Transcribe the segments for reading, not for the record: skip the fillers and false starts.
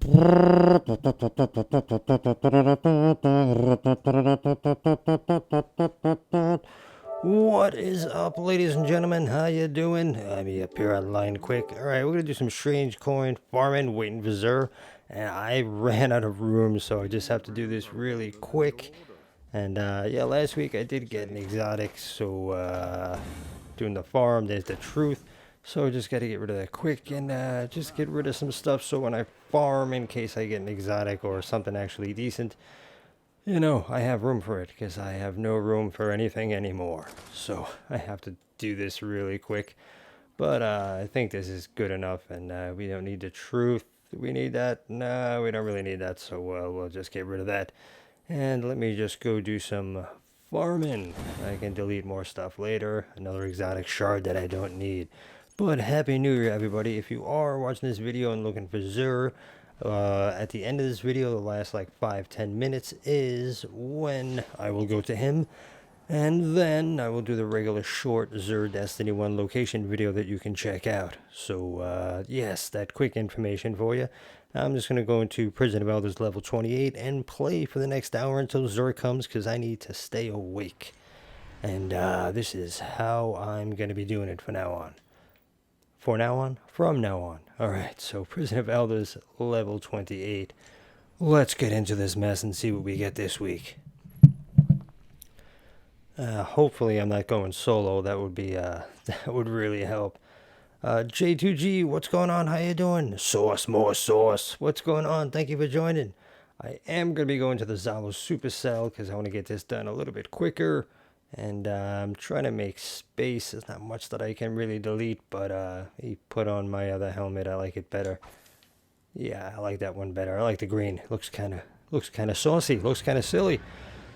What is up, ladies and gentlemen? How you doing? Let me appear online quick. Alright, we're gonna do some strange coin farming, waiting for Zer. And I ran out of room, so I just have to do this really quick. And yeah, last week I did get an exotic, so doing the farm, there's the truth. So I just gotta get rid of that quick and just get rid of some stuff so when I farm, in case I get an exotic or something actually decent, you know, I have room for it, because I have no room for anything anymore. So I have to do this really quick. But I think this is good enough, and we don't need the truth. We need that? No, we don't really need that, so we'll just get rid of that. And let me just go do some farming. I can delete more stuff later. Another exotic shard that I don't need. But Happy New Year, everybody. If you are watching this video and looking for Zur, at the end of this video, the last like 5-10 minutes is when I will go to him. And then I will do the regular short Zur Destiny 1 location video that you can check out. So, yes, that quick information for you. I'm just going to go into Prison of Elders level 28 and play for the next hour until Zur comes, because I need to stay awake. And this is how I'm going to be doing it from now on. From now on. Alright, so Prison of Elders level 28. Let's get into this mess and see what we get this week. Hopefully I'm not going solo. That would be that would really help. J2G, what's going on? How you doing? Sauce, more sauce. What's going on? Thank you for joining. I am going to be going to the Zalo Supercell because I want to get this done a little bit quicker. And I'm trying to make space. There's not much that I can really delete, but he put on my other helmet. I like it better. Yeah, I like that one better. I like the green. Looks kind of saucy. Looks kind of silly.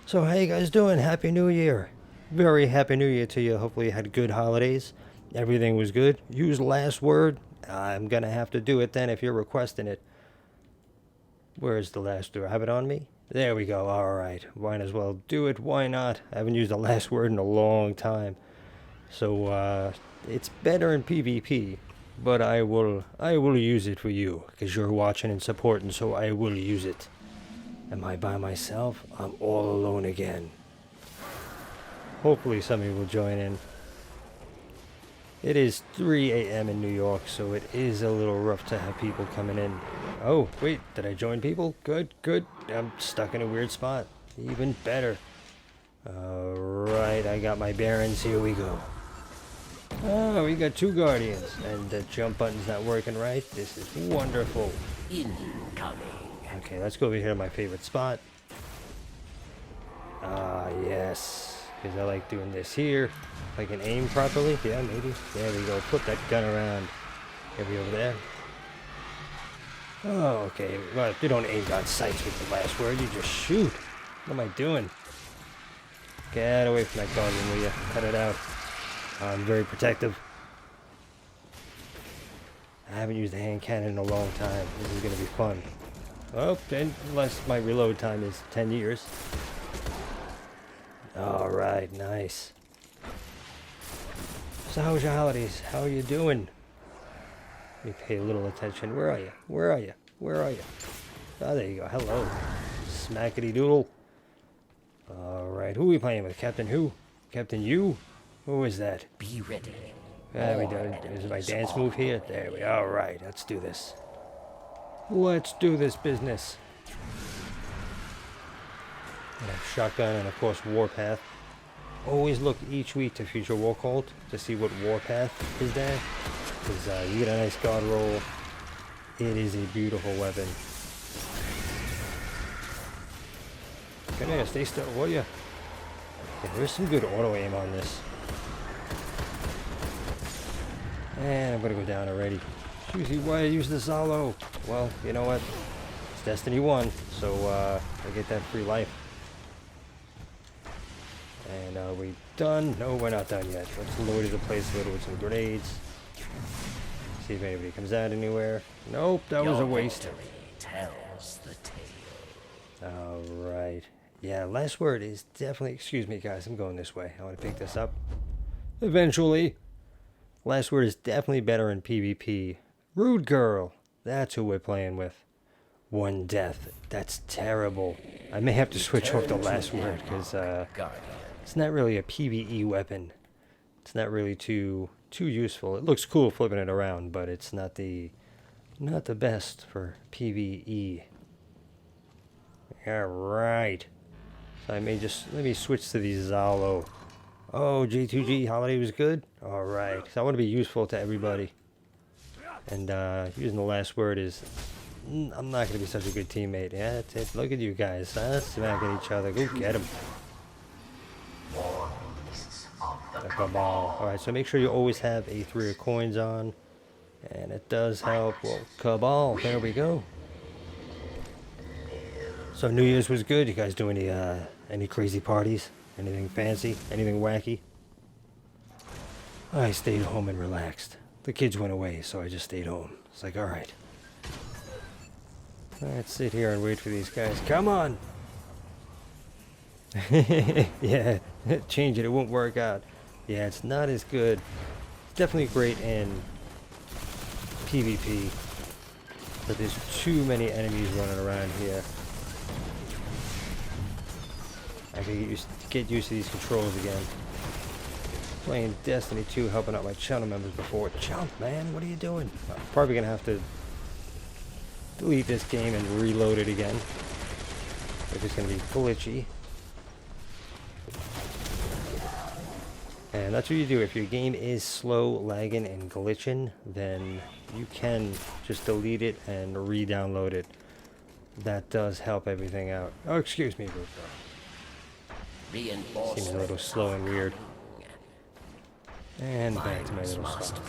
So how you guys doing? Happy New Year. Very Happy New Year to you. Hopefully you had good holidays. Everything was good. Use last word. I'm going to have to do it then if you're requesting it. Where is the last word? I have it on me? There we go. All right. Might as well do it. Why not? I haven't used the last word in a long time. So it's better in PvP, but I will use it for you because you're watching and supporting, so I will use it. Am I by myself? I'm all alone again. Hopefully somebody will join in. It is 3 a.m. in New York, so it is a little rough to have people coming in. Oh, wait, did I join people? Good, good. I'm stuck in a weird spot. Even better. Alright, I got my bearings. Here we go. Oh, we got 2 guardians, and the jump button's not working right. This is wonderful. Incoming. Okay, let's go over here to my favorite spot. Ah, yes. Because I like doing this here. If I can aim properly. Yeah, maybe. There we go. Flip that gun around. Maybe over there. Oh, okay. Well, you don't aim on sights with the last word. You just shoot. What am I doing? Get away from that guardian, will you? Cut it out. I'm very protective. I haven't used a hand cannon in a long time. This is going to be fun. Oh, unless my reload time is 10 years. Alright, nice. So how was your holidays? How are you doing? Let me pay a little attention. Where are you? Where are you? Where are you? Oh, there you go. Hello. Smackety doodle. Alright, who are we playing with? Captain who? Captain you? Who is that? Be ready. There we go. Is my dance move here? There we go. Alright, let's do this. Let's do this business. And a shotgun and of course Warpath. Always look each week to Future War Cult to see what Warpath is there. Because you get a nice guard roll. It is a beautiful weapon. Come here, stay still, will ya? Yeah, there's some good auto aim on this. And I'm gonna go down already. Susie, why use the Zalo? Well, you know what? It's Destiny 1, so I get that free life. And are we done? No, we're not done yet. Let's load the place a little with some grenades. See if anybody comes out anywhere. Nope, that was a waste. Tells the tale. Alright. Yeah, last word is definitely... Excuse me, guys. I'm going this way. I want to pick this up. Eventually. Last word is definitely better in PvP. Rude Girl. That's who we're playing with. 1 death. That's terrible. I may have to switch off the last word because Guardian. it's not really a PvE weapon. It's not really too useful. It looks cool flipping it around, but it's not the best for PvE. All right. So I may just let me switch to the Zalo. Oh, J2G holiday was good. All right. So I want to be useful to everybody. And using the last word is, I'm not going to be such a good teammate. Yeah, that's it. Look at you guys. Smacking each other. Go get them. Cabal. Alright, so make sure you always have a 3 of coins on. And it does help. Well, Cabal. There we go. So New Year's was good. You guys do any crazy parties? Anything fancy? Anything wacky? I stayed home and relaxed. The kids went away, so I just stayed home. It's like, alright. Let's sit here and wait for these guys. Come on! Yeah, change it. It won't work out. Yeah, it's not as good. It's definitely great in PvP. But there's too many enemies running around here. I can get used to these controls again. Playing Destiny 2, helping out my channel members before. Jump, man, what are you doing? I'm probably gonna have to delete this game and reload it again. If it's gonna be glitchy. And that's what you do. If your game is slow, lagging, and glitching, then you can just delete it and re-download it. That does help everything out. Oh, excuse me, Ruka. Seems a little slow and weird. And back to my little spot.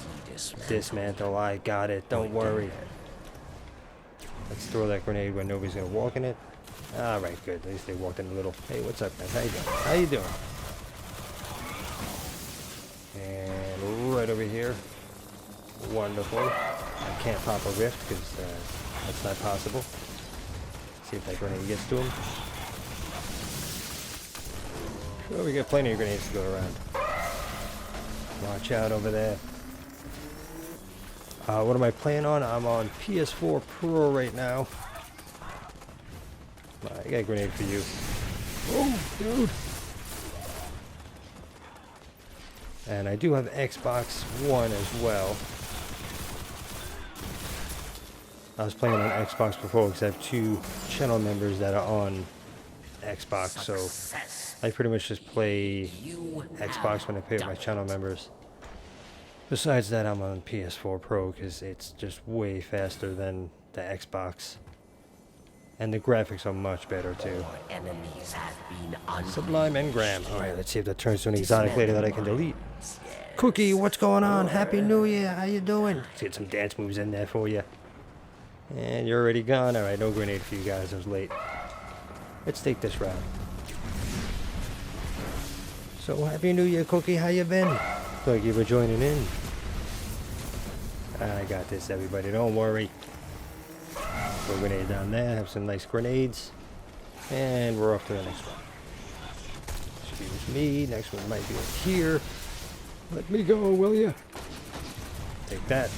Dismantle, I got it, don't worry. Let's throw that grenade when nobody's gonna walk in it. Alright, good. At least they walked in a little. Hey, what's up, man? How you doing? How you doing? And right over here. Wonderful. I can't pop a rift because that's not possible. See if that grenade gets to him. Well, we got plenty of grenades to go around. Watch out over there. What am I playing on? I'm on PS4 Pro right now. I got a grenade for you. Oh, dude. And I do have Xbox One as well. I was playing on Xbox before because I have 2 channel members that are on Xbox, so I pretty much just play Xbox when I play with my channel members. Besides that, I'm on PS4 Pro because it's just way faster than the Xbox. And the graphics are much better too. Sublime Engram. Alright, let's see if that turns to an exotic later that I can delete. Cookie, what's going on? Happy New Year, how you doing? Let's get some dance moves in there for you. And you're already gone. Alright, no grenade for you guys, I was late. Let's take this round. So, Happy New Year, Cookie, how you been? Thank you for joining in. I got this, everybody, don't worry. Throw a grenade down there, have some nice grenades. And we're off to the next one. Excuse me, next one might be up here. Let me go, will you? Take that.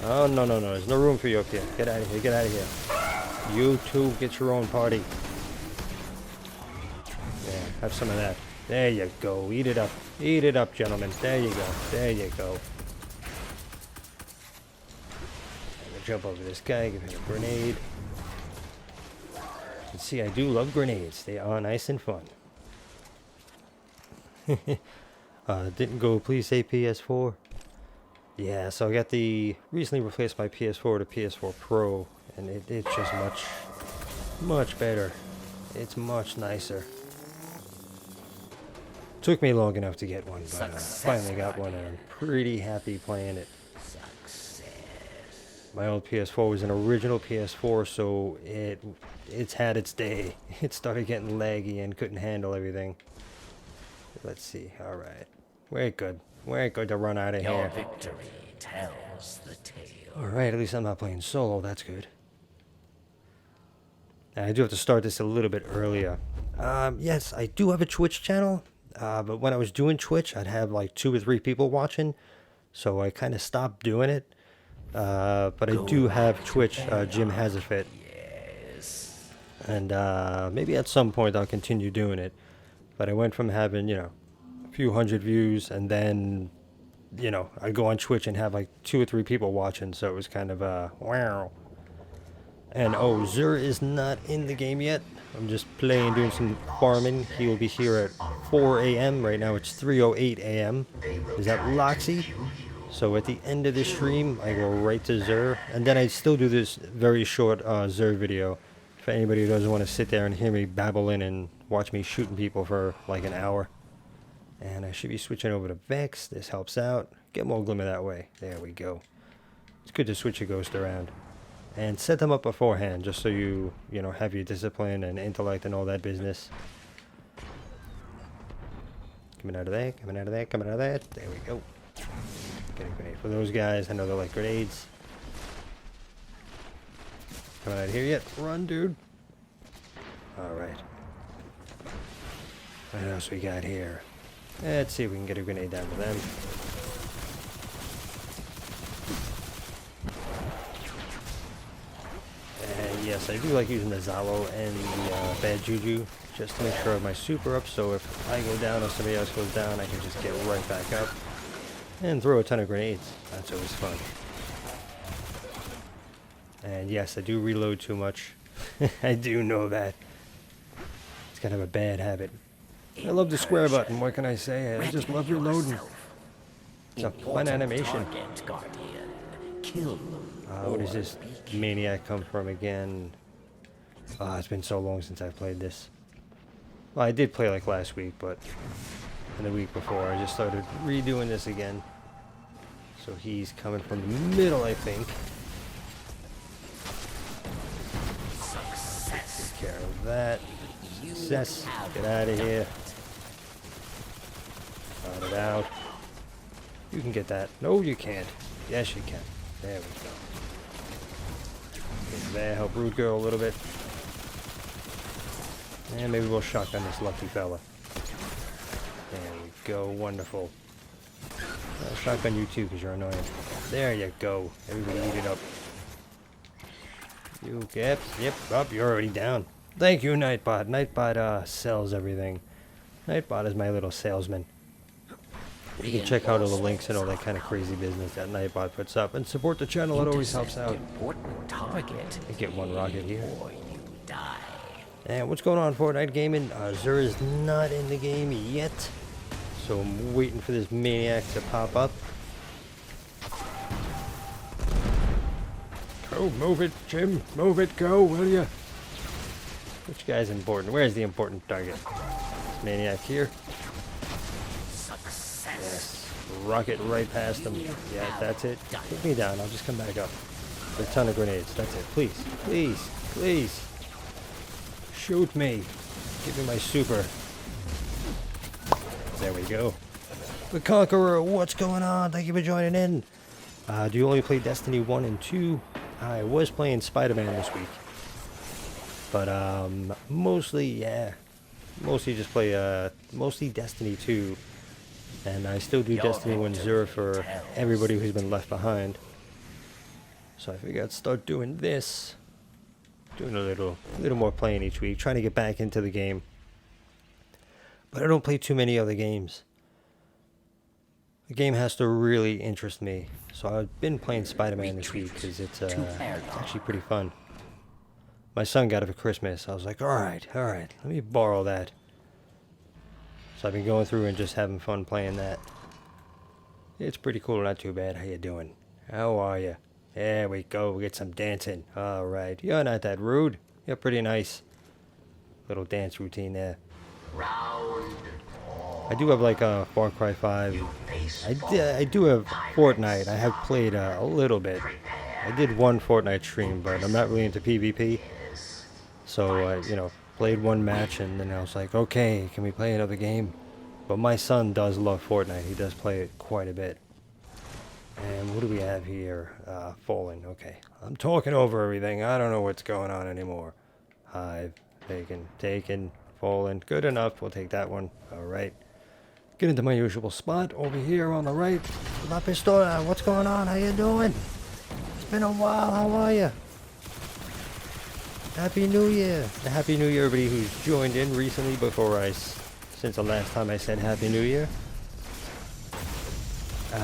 Oh, no, no, no, there's no room for you up here. Get out of here, get out of here. You two, get your own party. Yeah, have some of that. There you go, eat it up. Eat it up, gentlemen. There you go, there you go. I'm gonna jump over this guy, give him a grenade. You can see I do love grenades. They are nice and fun. Didn't go, please say PS4. Yeah, so I got recently replaced my PS4 to PS4 Pro, and it's just much better. It's much nicer. Took me long enough to get one, but finally got one, and I'm pretty happy playing it. My old PS4 was an original PS4, so it's had its day. It started getting laggy and couldn't handle everything. Let's see. All right, we're good. We're good to run out of here. Your victory tells the tale. All right, at least I'm not playing solo. That's good. And I do have to start this a little bit earlier. Yes, I do have a Twitch channel. But when I was doing Twitch, I'd have like 2 or 3 people watching, so I kind of stopped doing it. But I do have Twitch, GymHasafit. And maybe at some point I'll continue doing it. But I went from having, a few hundred views, and then, I'd go on Twitch and have like 2 or 3 people watching, so it was kind of, wow. And oh, Zur is not in the game yet. I'm just playing, doing some farming. He will be here at 4 a.m. Right now it's 3:08 a.m. Is that Loxy? So at the end of the stream, I go right to Zur. And then I still do this very short Zur video. For anybody who doesn't want to sit there and hear me babbling and watch me shooting people for like an hour. And I should be switching over to Vex. This helps out. Get more glimmer that way. There we go. It's good to switch your ghost around. And set them up beforehand, just so you have your discipline and intellect and all that business. Coming out of there, coming out of there, coming out of there. There we go. Get a grenade for those guys. I know they like grenades. Coming out here yet? Run, dude. Alright. What else we got here? Let's see if we can get a grenade down to them. And yes, I do like using the Zalo and the Bad Juju just to make sure I have my super up, so if I go down or somebody else goes down, I can just get right back up and throw a ton of grenades. That's always fun. And yes, I do reload too much. I do know that. It's kind of a bad habit. I love the square button, what can I say? I just love reloading. It's a fun animation. What does this maniac come from again? It's been so long since I've played this. Well, I did play like last week, but in the week before, I just started redoing this again. So he's coming from the middle, I think. Take care of that. Success. Get out of here. Got it out. You can get that. No, you can't. Yes, you can. There we go. Get there, help Rude Girl a little bit. And maybe we'll shotgun this lucky fella. There we go. Wonderful. I'll shotgun you too, because you're annoying. There you go. Everybody eat it up. You get... Yep, up. You're already down. Thank you, Nightbot. Nightbot sells everything. Nightbot is my little salesman. You can check out all the links and all that kind of crazy business that Nightbot puts up. And support the channel. It always helps out. Target. I get one rocket here. Or you die. And what's going on, Fortnite Gaming? Zur is not in the game yet. So I'm waiting for this maniac to pop up. Go, move it, Jim. Move it, go, will ya? Which guy's important? Where's the important target? This maniac here. Yes. Rocket right past him. Yeah, that's it. Put me down. I'll just come back up. With a ton of grenades. That's it. Please. Please. Please. Shoot me. Give me my super. There we go. The Conqueror, what's going on? Thank you for joining in. Do you only play Destiny 1 and 2? I was playing Spider-Man this week. But, mostly, yeah. Mostly just play, mostly Destiny 2. And I still do Destiny 1 Zur for everybody who's been left behind. So I figured I'd start doing this. Doing a little more playing each week. Trying to get back into the game. But I don't play too many other games. The game has to really interest me. So I've been playing Spider-Man this week because it's actually pretty fun. My son got it for Christmas. I was like, alright, let me borrow that. So I've been going through and just having fun playing that. It's pretty cool, not too bad. How you doing? How are you? There we go, we get some dancing. Alright, you're not that rude. You're pretty nice. Little dance routine there. I do have like a Far Cry 5. I do have Fortnite. I have played a little bit. I did one Fortnite stream, but I'm not really into PvP. So I, played one match and then I was like, okay, can we play another game? But my son does love Fortnite. He does play it quite a bit. And what do we have here? Fallen. Okay. I'm talking over everything. I don't know what's going on anymore. Hive. Taken. Fallen. Good enough. We'll take that one. Alright. Get into my usual spot over here on the right. La Pistola. What's going on? How you doing? been a while. How are you? Happy New Year. Happy New Year, everybody who's joined in recently since the last time I said Happy New Year.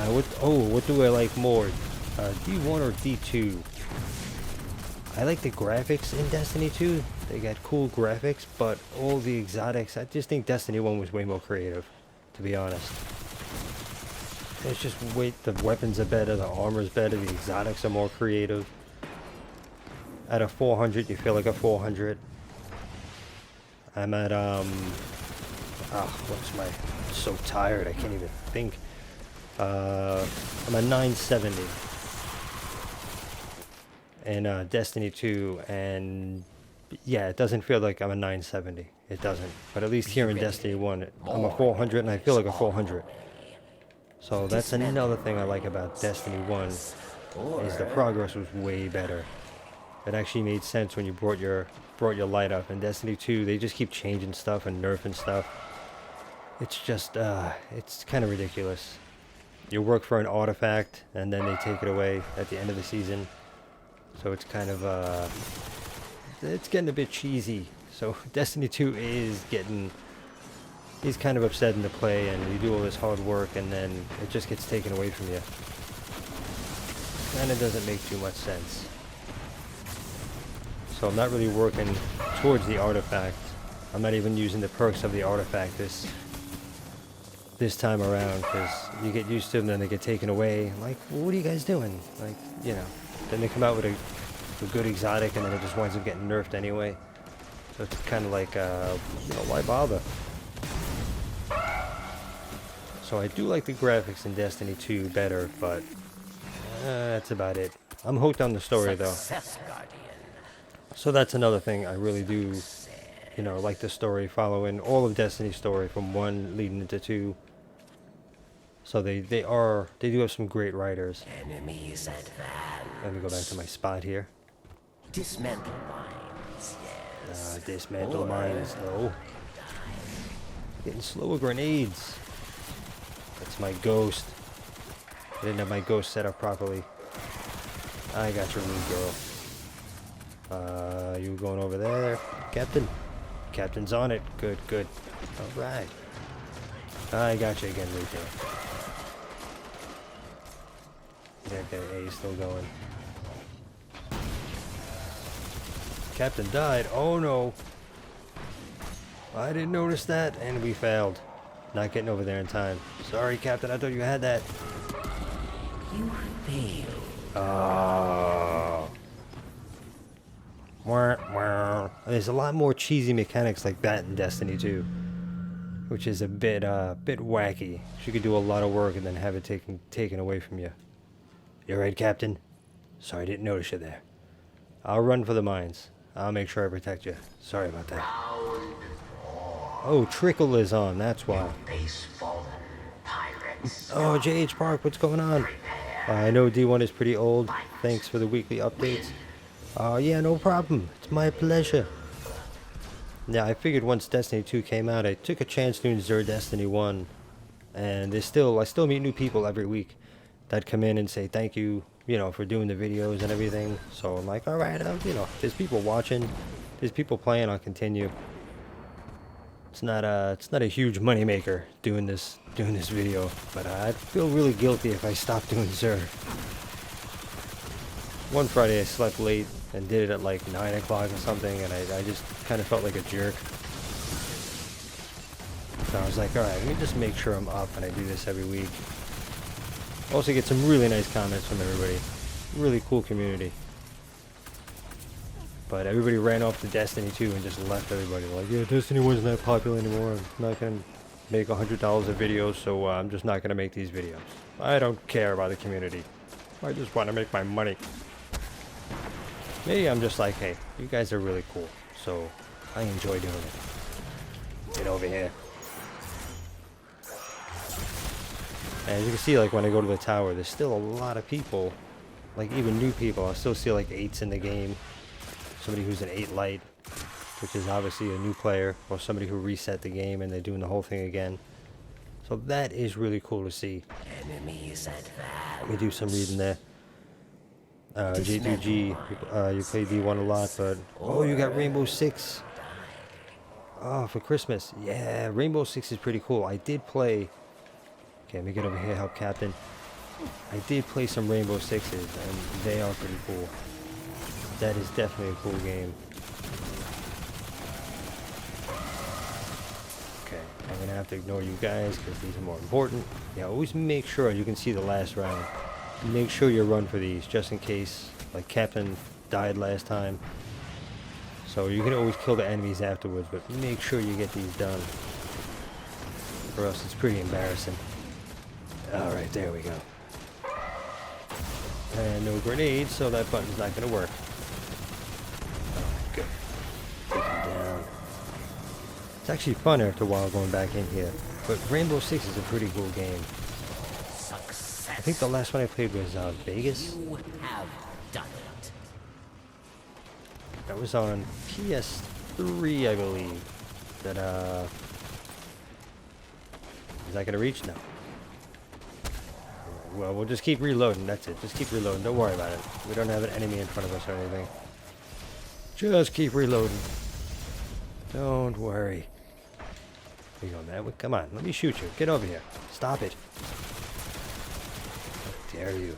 What do I like more? D1 or D2? I like the graphics in Destiny 2. They got cool graphics, but all the exotics, I just think Destiny 1 was way more creative, to be honest. It's just the weapons are better, the armor's better, the exotics are more creative. At a 400, you feel like a 400. I'm at, I'm so tired, I can't even think. I'm at 970 in Destiny 2, and yeah, it doesn't feel like I'm a 970. It doesn't. But at least here in Destiny 1, I'm a 400, and I feel like a 400. So that's another thing I like about Destiny 1, is the progress was way better. It actually made sense when you brought your light up. In Destiny 2, they just keep changing stuff and nerfing stuff. It's just, it's kind of ridiculous. You work for an artifact, and then they take it away at the end of the season. So it's kind of, it's getting a bit cheesy. So Destiny 2 is kind of upsetting to play, and you do all this hard work, and then it just gets taken away from you. And it doesn't make too much sense. So I'm not really working towards the artifact. I'm not even using the perks of the artifact this time around, because you get used to them, then they get taken away. I'm like, well, what are you guys doing? Like, you know, then they come out with a good exotic, and then it just winds up getting nerfed anyway. So it's kind of like, why bother? So I do like the graphics in Destiny 2 better, but that's about it. I'm hooked on the story, though. So that's another thing I really do, like the story, following all of Destiny's story from 1 leading into 2. So they do have some great writers. Enemies advance. Let me go back to my spot here. Dismantle mines, yes. Dismantle mines, though. Getting slower grenades. That's my ghost. I didn't have my ghost set up properly. I got your rude girl. You going over there, Captain? Captain's on it. Good, good. All right. I got you again, rude girl. Okay, A's still going. Captain died. Oh no. I didn't notice that, and we failed. Not getting over there in time. Sorry, Captain. I thought you had that. You failed. Oh. There's a lot more cheesy mechanics like that in Destiny 2, which is a bit wacky. You could do a lot of work and then have it taken away from you. You're right, Captain. Sorry, I didn't notice you there. I'll run for the mines. I'll make sure I protect you. Sorry about that. Oh, Trickle is on. That's why. Oh, JH Park, what's going on? I know D1 is pretty old. Thanks for the weekly updates. Yeah, no problem. It's my pleasure. Yeah, I figured once Destiny 2 came out, I took a chance doing Xur Destiny 1. And I still meet new people every week that come in and say thank you, for doing the videos and everything. So I'm like, all right, there's people watching, there's people playing, I'll continue. It's not a huge money maker doing this video, but I'd feel really guilty if I stopped doing Xur. One Friday I slept late and did it at like 9 o'clock or something, and I just kind of felt like a jerk. So I was like, alright, let me just make sure I'm up and I do this every week. Also get some really nice comments from everybody. Really cool community. But everybody ran off to Destiny 2 and just left everybody. Like, yeah, Destiny 1's not popular anymore. I'm not going to make $100 a video, so I'm just not going to make these videos. I don't care about the community. I just want to make my money. Maybe I'm just like, hey, you guys are really cool, so I enjoy doing it. Get over here. And as you can see, like when I go to the tower, there's still a lot of people, like even new people. I still see like 8s in the game. Somebody who's an 8 light, which is obviously a new player, or somebody who reset the game and they're doing the whole thing again. So that is really cool to see. Enemies advance. Let me do some reading there. G2G, you play D1 a lot, but oh, you got Rainbow Six. Oh, for Christmas. Yeah, Rainbow Six is pretty cool. I did play. Okay, let me get over here, help Captain. I did play some Rainbow Sixes, and they are pretty cool. That is definitely a cool game. Okay, I'm gonna have to ignore you guys because these are more important. Yeah, always make sure you can see the last round. Make sure you run for these, just in case, like Captain died last time. So you can always kill the enemies afterwards, but make sure you get these done. Or else it's pretty embarrassing. Alright, there we go. And no grenades, so that button's not going to work. Alright, good. Take him down. It's actually fun after a while going back in here. But Rainbow Six is a pretty cool game. I think the last one I played was Vegas. You have done it. That was on PS3, I believe. That, is that gonna reach? No. Well, we'll just keep reloading. That's it. Just keep reloading. Don't worry about it. We don't have an enemy in front of us or anything. Just keep reloading. Don't worry. Here you go, man. Come on. Let me shoot you. Get over here. Stop it. How dare you.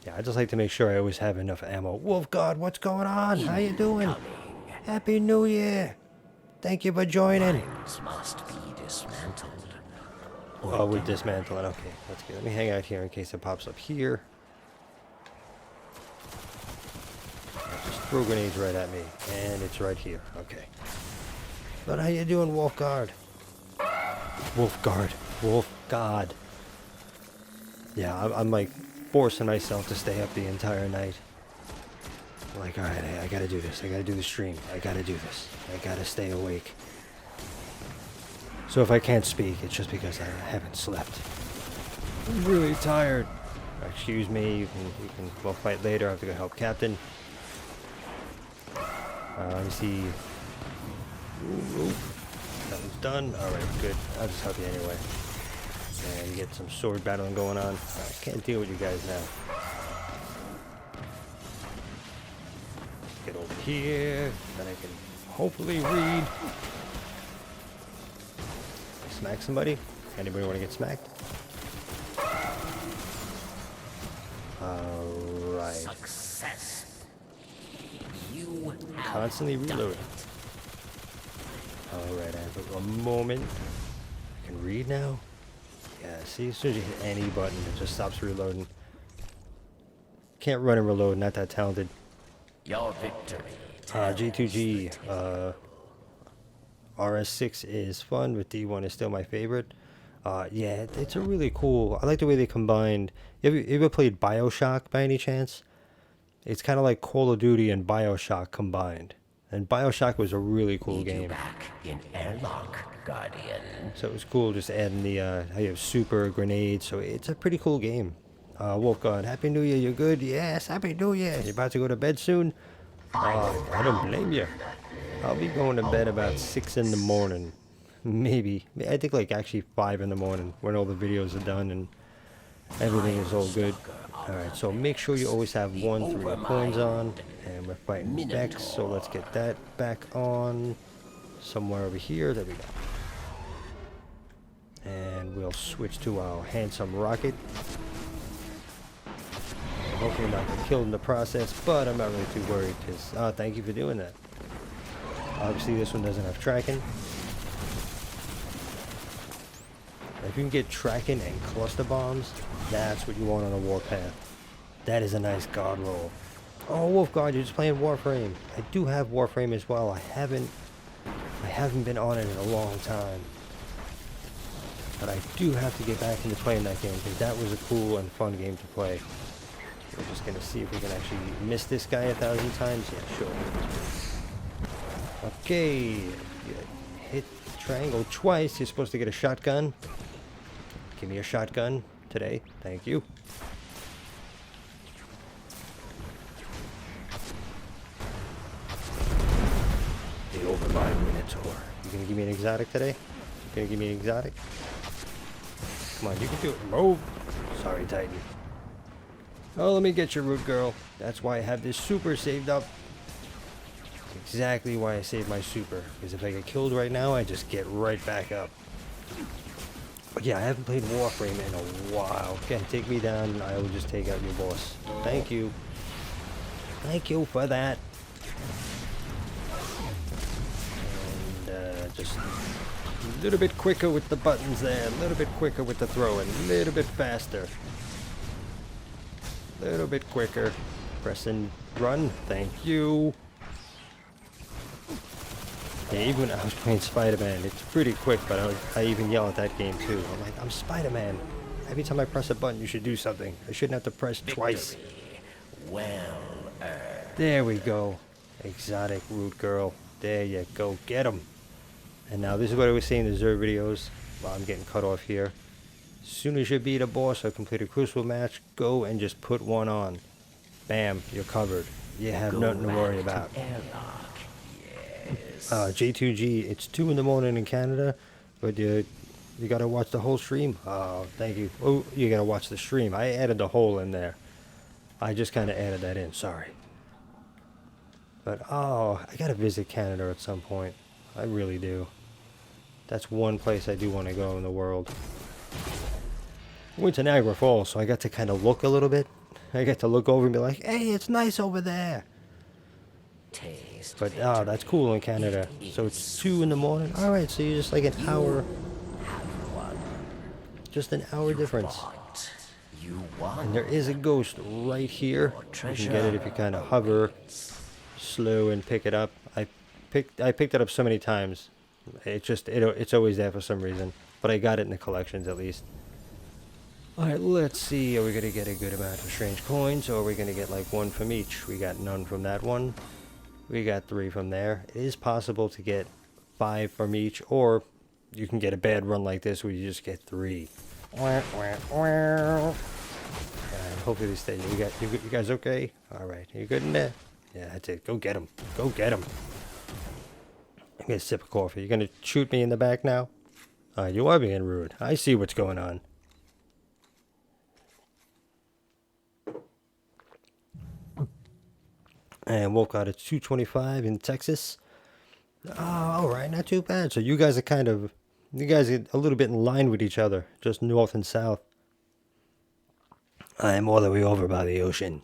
Yeah, I just like to make sure I always have enough ammo. Wolf God, what's going on? How you doing? Happy New Year. Thank you for joining. Mines must be dismantled. Oh, we're dismantling. Okay, that's good. Let me hang out here in case it pops up here. Just throw grenades right at me. And it's right here. Okay. But how you doing, Wolf Guard? Wolf Guard. Wolf God. Yeah, I'm like forcing myself to stay up the entire night. Like, alright, I gotta do this. I gotta do the stream. I gotta do this. I gotta stay awake. So if I can't speak, it's just because I haven't slept. I'm really tired. Excuse me, we'll fight later. I have to go help Captain. Let me see. Ooh. That one's done. Alright, good. I'll just help you anyway. And get some sword battling going on. I can't deal with you guys now. Get over here. Then I can hopefully read. Smack somebody? Anybody want to get smacked? Alright. Success. You have Constantly done reloading. it. Alright, I have a moment. I can read now? Yeah, see, as soon as you hit any button, it just stops reloading. Can't run and reload, not that talented. Your victory. G2G, RS6 is fun, but D1 is still my favorite. Yeah, it's a really cool. I like the way they combined. You ever played BioShock by any chance? It's kind of like Call of Duty and BioShock combined. And BioShock was a really cool Need you game. back in airlock, Guardian. So it was cool just adding the, how you have super grenades. So it's a pretty cool game. Wolf God, Happy New Year, you good? Yes, Happy New Year. You about to go to bed soon? I don't blame you. I'll be going to bed about 6 in the morning. Maybe. I think like actually 5 in the morning when all the videos are done and everything is all good. Alright, so make sure you always have 1-3 coins on. And we're fighting Vex, so let's get that back on. Somewhere over here. There we go. And we'll switch to our handsome rocket. Hopefully not get killed in the process, but I'm not really too worried because, thank you for doing that. Obviously this one doesn't have tracking. If you can get tracking and cluster bombs, that's what you want on a warpath. That is a nice guard roll. Oh, Wolf Guard, you're just playing Warframe. I do have Warframe as well. I haven't been on it in a long time. But I do have to get back into playing that game because that was a cool and fun game to play. We're just gonna see if we can actually miss this guy 1,000 times. Yeah, sure. Okay, you hit triangle twice. You're supposed to get a shotgun. Give me a shotgun today. Thank you. The Overmind Minotaur. You gonna give me an exotic today? You gonna give me an exotic? Come on, you can do it. Move. Sorry, Titan. Oh, let me get your root, girl. That's why I have this super saved up. Exactly why I saved my super. Because if I get killed right now, I just get right back up. But yeah, I haven't played Warframe in a while. Okay, take me down and I will just take out your boss. Thank you. Thank you for that. And just a little bit quicker with the buttons there. A little bit quicker with the throwing. A little bit faster. A little bit quicker. Press and run. Thank you. Yeah, even when I was playing Spider-Man, it's pretty quick, but I even yell at that game too. I'm like, I'm Spider-Man. Every time I press a button, you should do something. I shouldn't have to press twice. Well earned. There we go. Exotic root girl. There you go. Get him. And now this is what I was saying in the Zer videos. Well, I'm getting cut off here. As soon as you beat a boss or complete a crucible match, go and just put one on. Bam, you're covered. You have nothing to worry about. J2G, it's 2 in the morning in Canada, but you gotta watch the whole stream. Oh, thank you. Oh, you gotta watch the stream. I added the whole in there. I just kind of added that in. Sorry. But oh, I gotta visit Canada at some point. I really do. That's one place I do want to go in the world. I went to Niagara Falls, so I got to kind of look a little bit. I got to look over and be like, hey, it's nice over there. Taste But oh, that's cool in Canada. So it's 2 in the morning. All right, so you're just like an hour. Just an hour difference. And there is a ghost right here. You can get it if you kind of hover slow and pick it up. I picked it up so many times. It's always there for some reason. But I got it in the collections at least. Alright, let's see. Are we going to get a good amount of strange coins, or are we going to get like 1 from each? We got none from that one. We got 3 from there. It is possible to get 5 from each, or you can get a bad run like this where you just get 3. And hopefully they stay. You guys okay? Alright, you good in there? Yeah, that's it. Go get him. Go get him. I'm going to sip of coffee. You going to shoot me in the back now? You are being rude. I see what's going on. And woke out at 2:25 in Texas. Oh, alright, not too bad. So you guys are a little bit in line with each other, just north and south. I am all the way over by the ocean.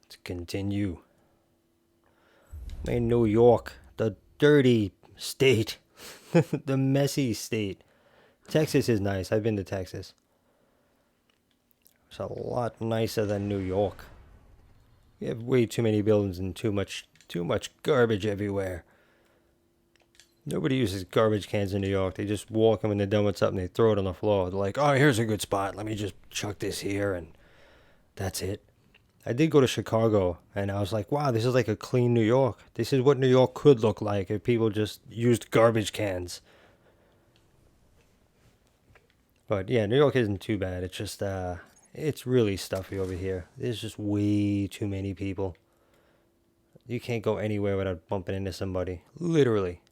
Let's continue. In New York, the dirty state, the messy state. Texas is nice. I've been to Texas. It's a lot nicer than New York. You have way too many buildings and too much garbage everywhere. Nobody uses garbage cans in New York. They just walk them and they're done with something. They throw it on the floor. They're like, oh, here's a good spot. Let me just chuck this here, and that's it. I did go to Chicago, and I was like, wow, this is like a clean New York. This is what New York could look like if people just used garbage cans. But yeah, New York isn't too bad. It's just, it's really stuffy over here. There's just way too many people. You can't go anywhere without bumping into somebody. Literally.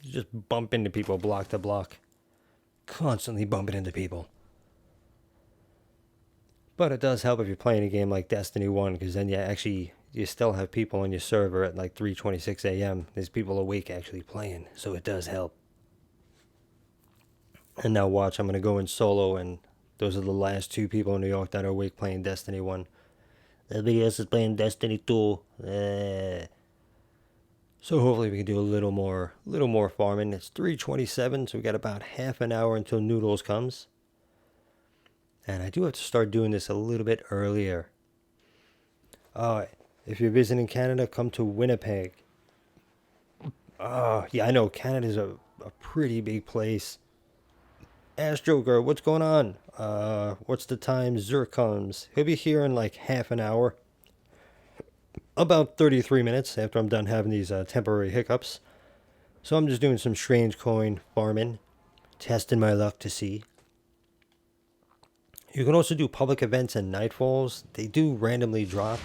You just bump into people block to block. Constantly bumping into people. But it does help if you're playing a game like Destiny 1, because then you still have people on your server at like 3:26 a.m. There's people awake actually playing, so it does help. And now watch, I'm going to go in solo, and those are the last 2 people in New York that are awake playing Destiny 1. Everybody else is playing Destiny 2. So hopefully we can do a little more farming. It's 3:27, so we got about half an hour until Noodles comes. And I do have to start doing this a little bit earlier. If you're visiting Canada, come to Winnipeg. Yeah, I know Canada's a pretty big place. Ask Joker, what's going on? What's the time Zer comes? He'll be here in like half an hour. About 33 minutes after I'm done having these temporary hiccups. So I'm just doing some strange coin farming. Testing my luck to see. You can also do public events and nightfalls. They do randomly drop.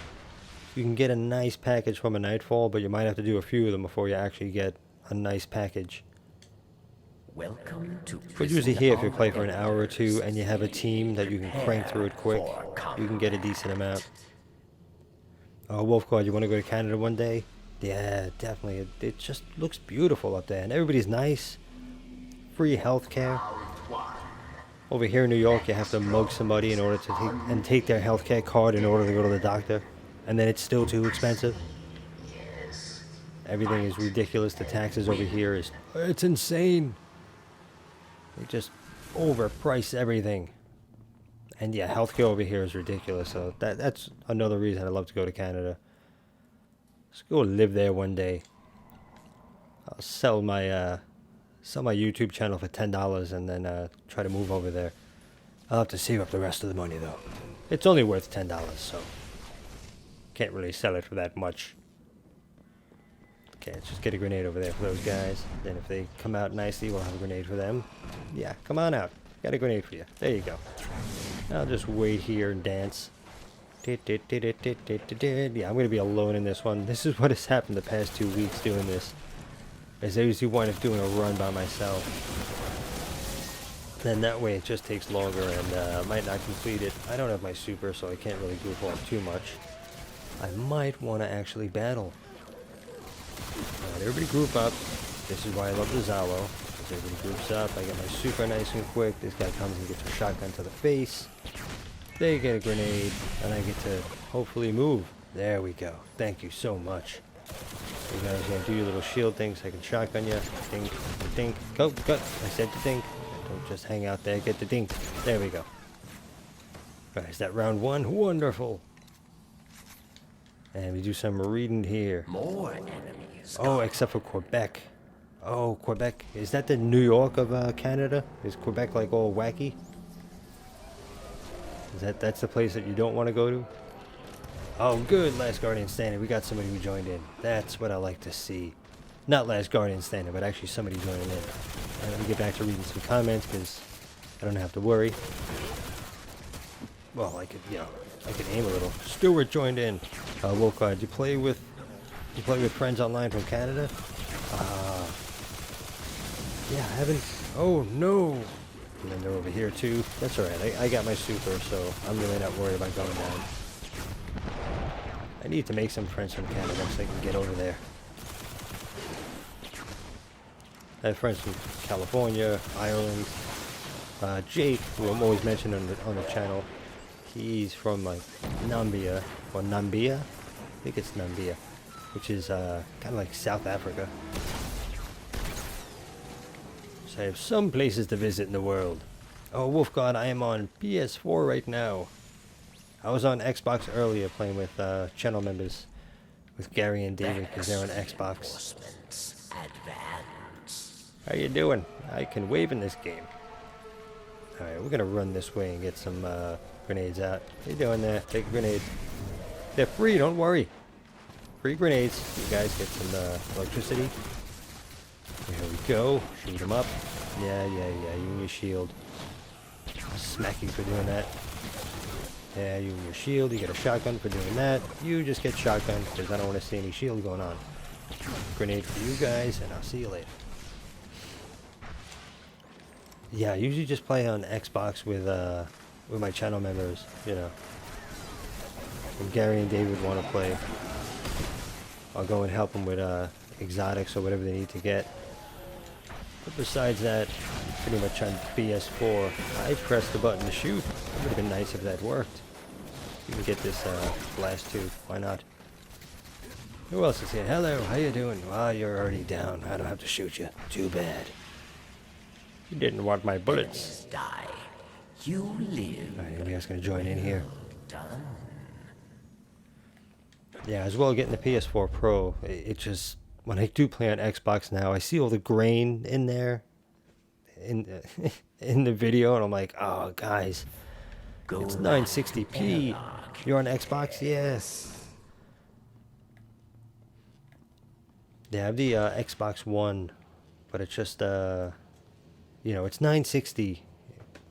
You can get a nice package from a nightfall, but you might have to do a few of them before you actually get a nice package. Welcome to But usually prison here, if you of play for an hour or two elders. and you have a team that you can crank through it quick, For you can get a decent amount. Oh, Wolfguard, you want to go to Canada one day? Yeah, definitely. It just looks beautiful up there, and everybody's nice. Free healthcare. Over here in New York, you have to mug somebody in order to take their healthcare card in order to go to the doctor, and then it's still too expensive. Everything is ridiculous. The taxes over here it's insane. They just overprice everything. And yeah, healthcare over here is ridiculous. So that's another reason I love to go to Canada. Let's go live there one day. I'll sell my YouTube channel for $10 and then try to move over there. I'll have to save up the rest of the money though. It's only worth $10, so can't really sell it for that much. Okay, let's just get a grenade over there for those guys. Then if they come out nicely, we'll have a grenade for them. Yeah, come on out. Got a grenade for you. There you go. I'll just wait here and dance. Yeah, I'm going to be alone in this one. This is what has happened the past 2 weeks doing this. Is I usually wind up doing a run by myself. Then that way it just takes longer and I might not complete it. I don't have my super, so I can't really goof off too much. I might want to actually battle. Alright, everybody group up. This is why I love the Zalo. As everybody groups up, I get my super nice and quick. This guy comes and gets a shotgun to the face. They get a grenade, and I get to hopefully move. There we go. Thank you so much. You guys gonna do your little shield thing so I can shotgun you. Dink, dink. Go, go. I said to dink. Don't just hang out there. Get the dink. There we go. Alright, is that round one? Wonderful. And we do some reading here. More enemies. Oh, except for Quebec. Oh, Quebec. Is that the New York of Canada? Is Quebec like all wacky? That's the place that you don't want to go to? Oh, good. Last Guardian Standing. We got somebody who joined in. That's what I like to see. Not Last Guardian Standing, but actually somebody joining in. And let me get back to reading some comments because I don't have to worry. Well, I could aim a little. Stuart joined in. Wolfguard, you play with friends online from Canada? Yeah, I haven't. Oh no. And then they're over here too. That's alright. I got my super, so I'm really not worried about going down. I need to make some friends from Canada so I can get over there. I have friends from California, Ireland. Jake, who I'm always mentioning on the channel, he's from like Nambia, or Nambia? I think it's Nambia, which is kind of like South Africa. So I have some places to visit in the world. Oh, Wolfguard, I am on PS4 right now. I was on Xbox earlier playing with channel members, with Gary and David, because they're on Xbox. How you doing? I can wave in this game. Alright, we're gonna run this way and get some grenades out. How you doing there? Take a grenade. They're free, don't worry. Free grenades. You guys get some electricity. There we go. Shoot them up. Yeah, you and your shield. I'll smack you for doing that. Yeah, you and your shield. You get a shotgun for doing that. You just get shotgun because I don't want to see any shield going on. Grenade for you guys, and I'll see you later. Yeah, I usually just play on Xbox with my channel members, you know. When Gary and David want to play, I'll go and help them with exotics or whatever they need to get. But besides that, pretty much on PS4, I pressed the button to shoot. It would have been nice if that worked. You can get this blast too. Why not? Who else is here? Hello, how you doing? Ah, you're already down. I don't have to shoot you. Too bad. You didn't want my bullets. Die. You live. Alright, anybody else gonna join in here? Done. Yeah, as well getting the PS4 Pro, it just, when I do play on Xbox now, I see all the grain in there, in the video, and I'm like, oh, guys, it's 960p. You're on Xbox? Yes. Yeah, I have the Xbox One, but it's just, you know, it's 960p.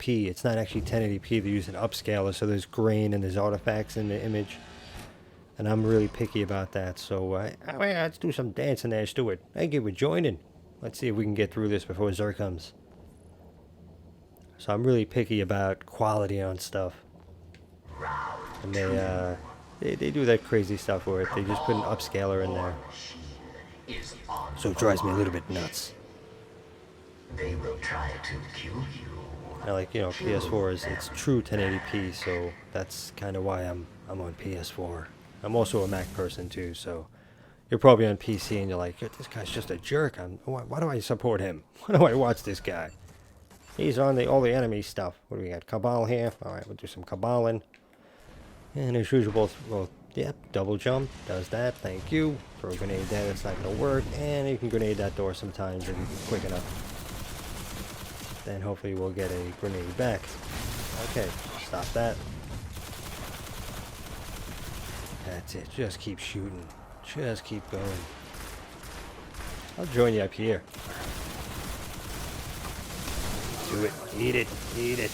It's not actually 1080p. They're using upscaler, so there's grain and there's artifacts in the image. And I'm really picky about that, so let's do some dancing there, Stuart. Thank you for joining. Let's see if we can get through this before Zer comes. So I'm really picky about quality on stuff. And they do that crazy stuff where they just put an upscaler in there. So it drives me a little bit nuts. They will try to kill you. I like, you know, PS4 it's true 1080p, so that's kind of why I'm on PS4. I'm also a Mac person too, so you're probably on PC and you're like, this guy's just a jerk. Why do I support him? Why do I watch this guy? He's on all the enemy stuff. What do we got? Cabal here. All right, we'll do some cabaling. And as usual, well, yep, double jump does that. Thank you. Throw a grenade there. It's not gonna work, and you can grenade that door sometimes if you're quick enough. Then hopefully we'll get a grenade back. Okay, stop that. That's it. Just keep shooting. Just keep going. I'll join you up here. Do it. Eat it. Eat it.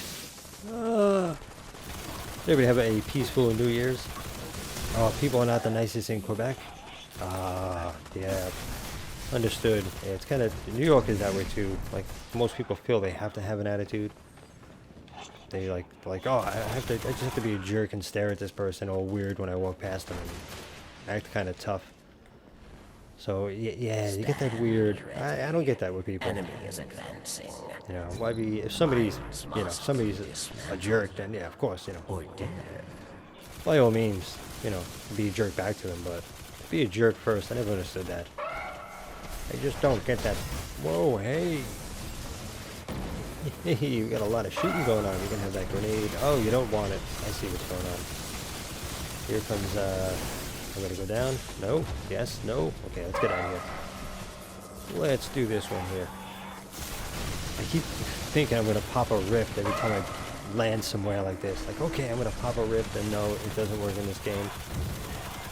Everybody have a peaceful New Year's? Oh, people are not the nicest in Quebec? Yeah. Understood. Yeah, it's kind of... New York is that way too. Like, most people feel they have to have an attitude. They like, oh, I just have to be a jerk and stare at this person all weird when I walk past them and act kind of tough. So, yeah, you get that weird... I don't get that with people. Enemy is advancing. You know, why be... If somebody's, you know, somebody's a jerk, then yeah, of course, you know. Or dead. By all means, you know, be a jerk back to them, but be a jerk first. I never understood that. I just don't get that. Whoa, hey. You got a lot of shooting going on. You're gonna have that grenade. Oh, you don't want it. I see what's going on. Here comes, I'm gonna go down. No. Yes. No. Okay, let's get out of here. Let's do this one here. I keep thinking I'm gonna pop a rift every time I land somewhere like this. Like, okay, I'm gonna pop a rift, and no, it doesn't work in this game.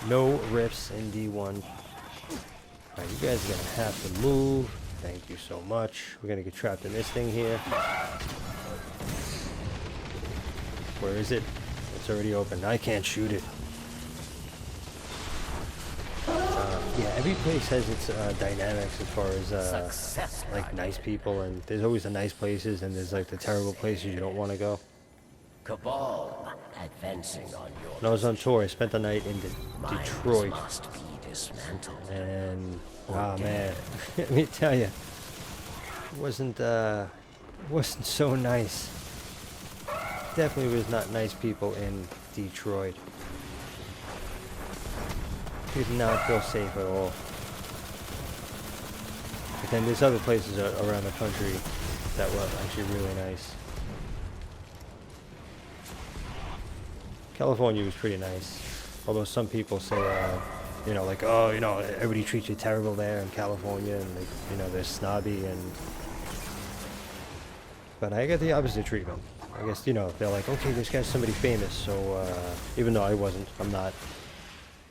No rifts in D1. Alright, you guys are gonna have to move. Thank you so much. We're gonna get trapped in this thing here. Where is it? It's already open. I can't shoot it. Yeah, every place has its dynamics as far as like nice people, and there's always the nice places, and there's like the terrible places you don't want to go. Cabal advancing on your... When I was on tour, I spent the night in Detroit, must be dismantled. and oh man, let me tell you, it wasn't so nice. Definitely was not nice people in Detroit. Did not feel safe at all. But then there's other places around the country that were actually really nice. California was pretty nice. Although some people say, you know, like, oh, you know, everybody treats you terrible there in California, and they, you know, they're snobby, and... But I got the opposite treatment. I guess, you know, they're like, okay, this guy's somebody famous, so, even though I wasn't, I'm not.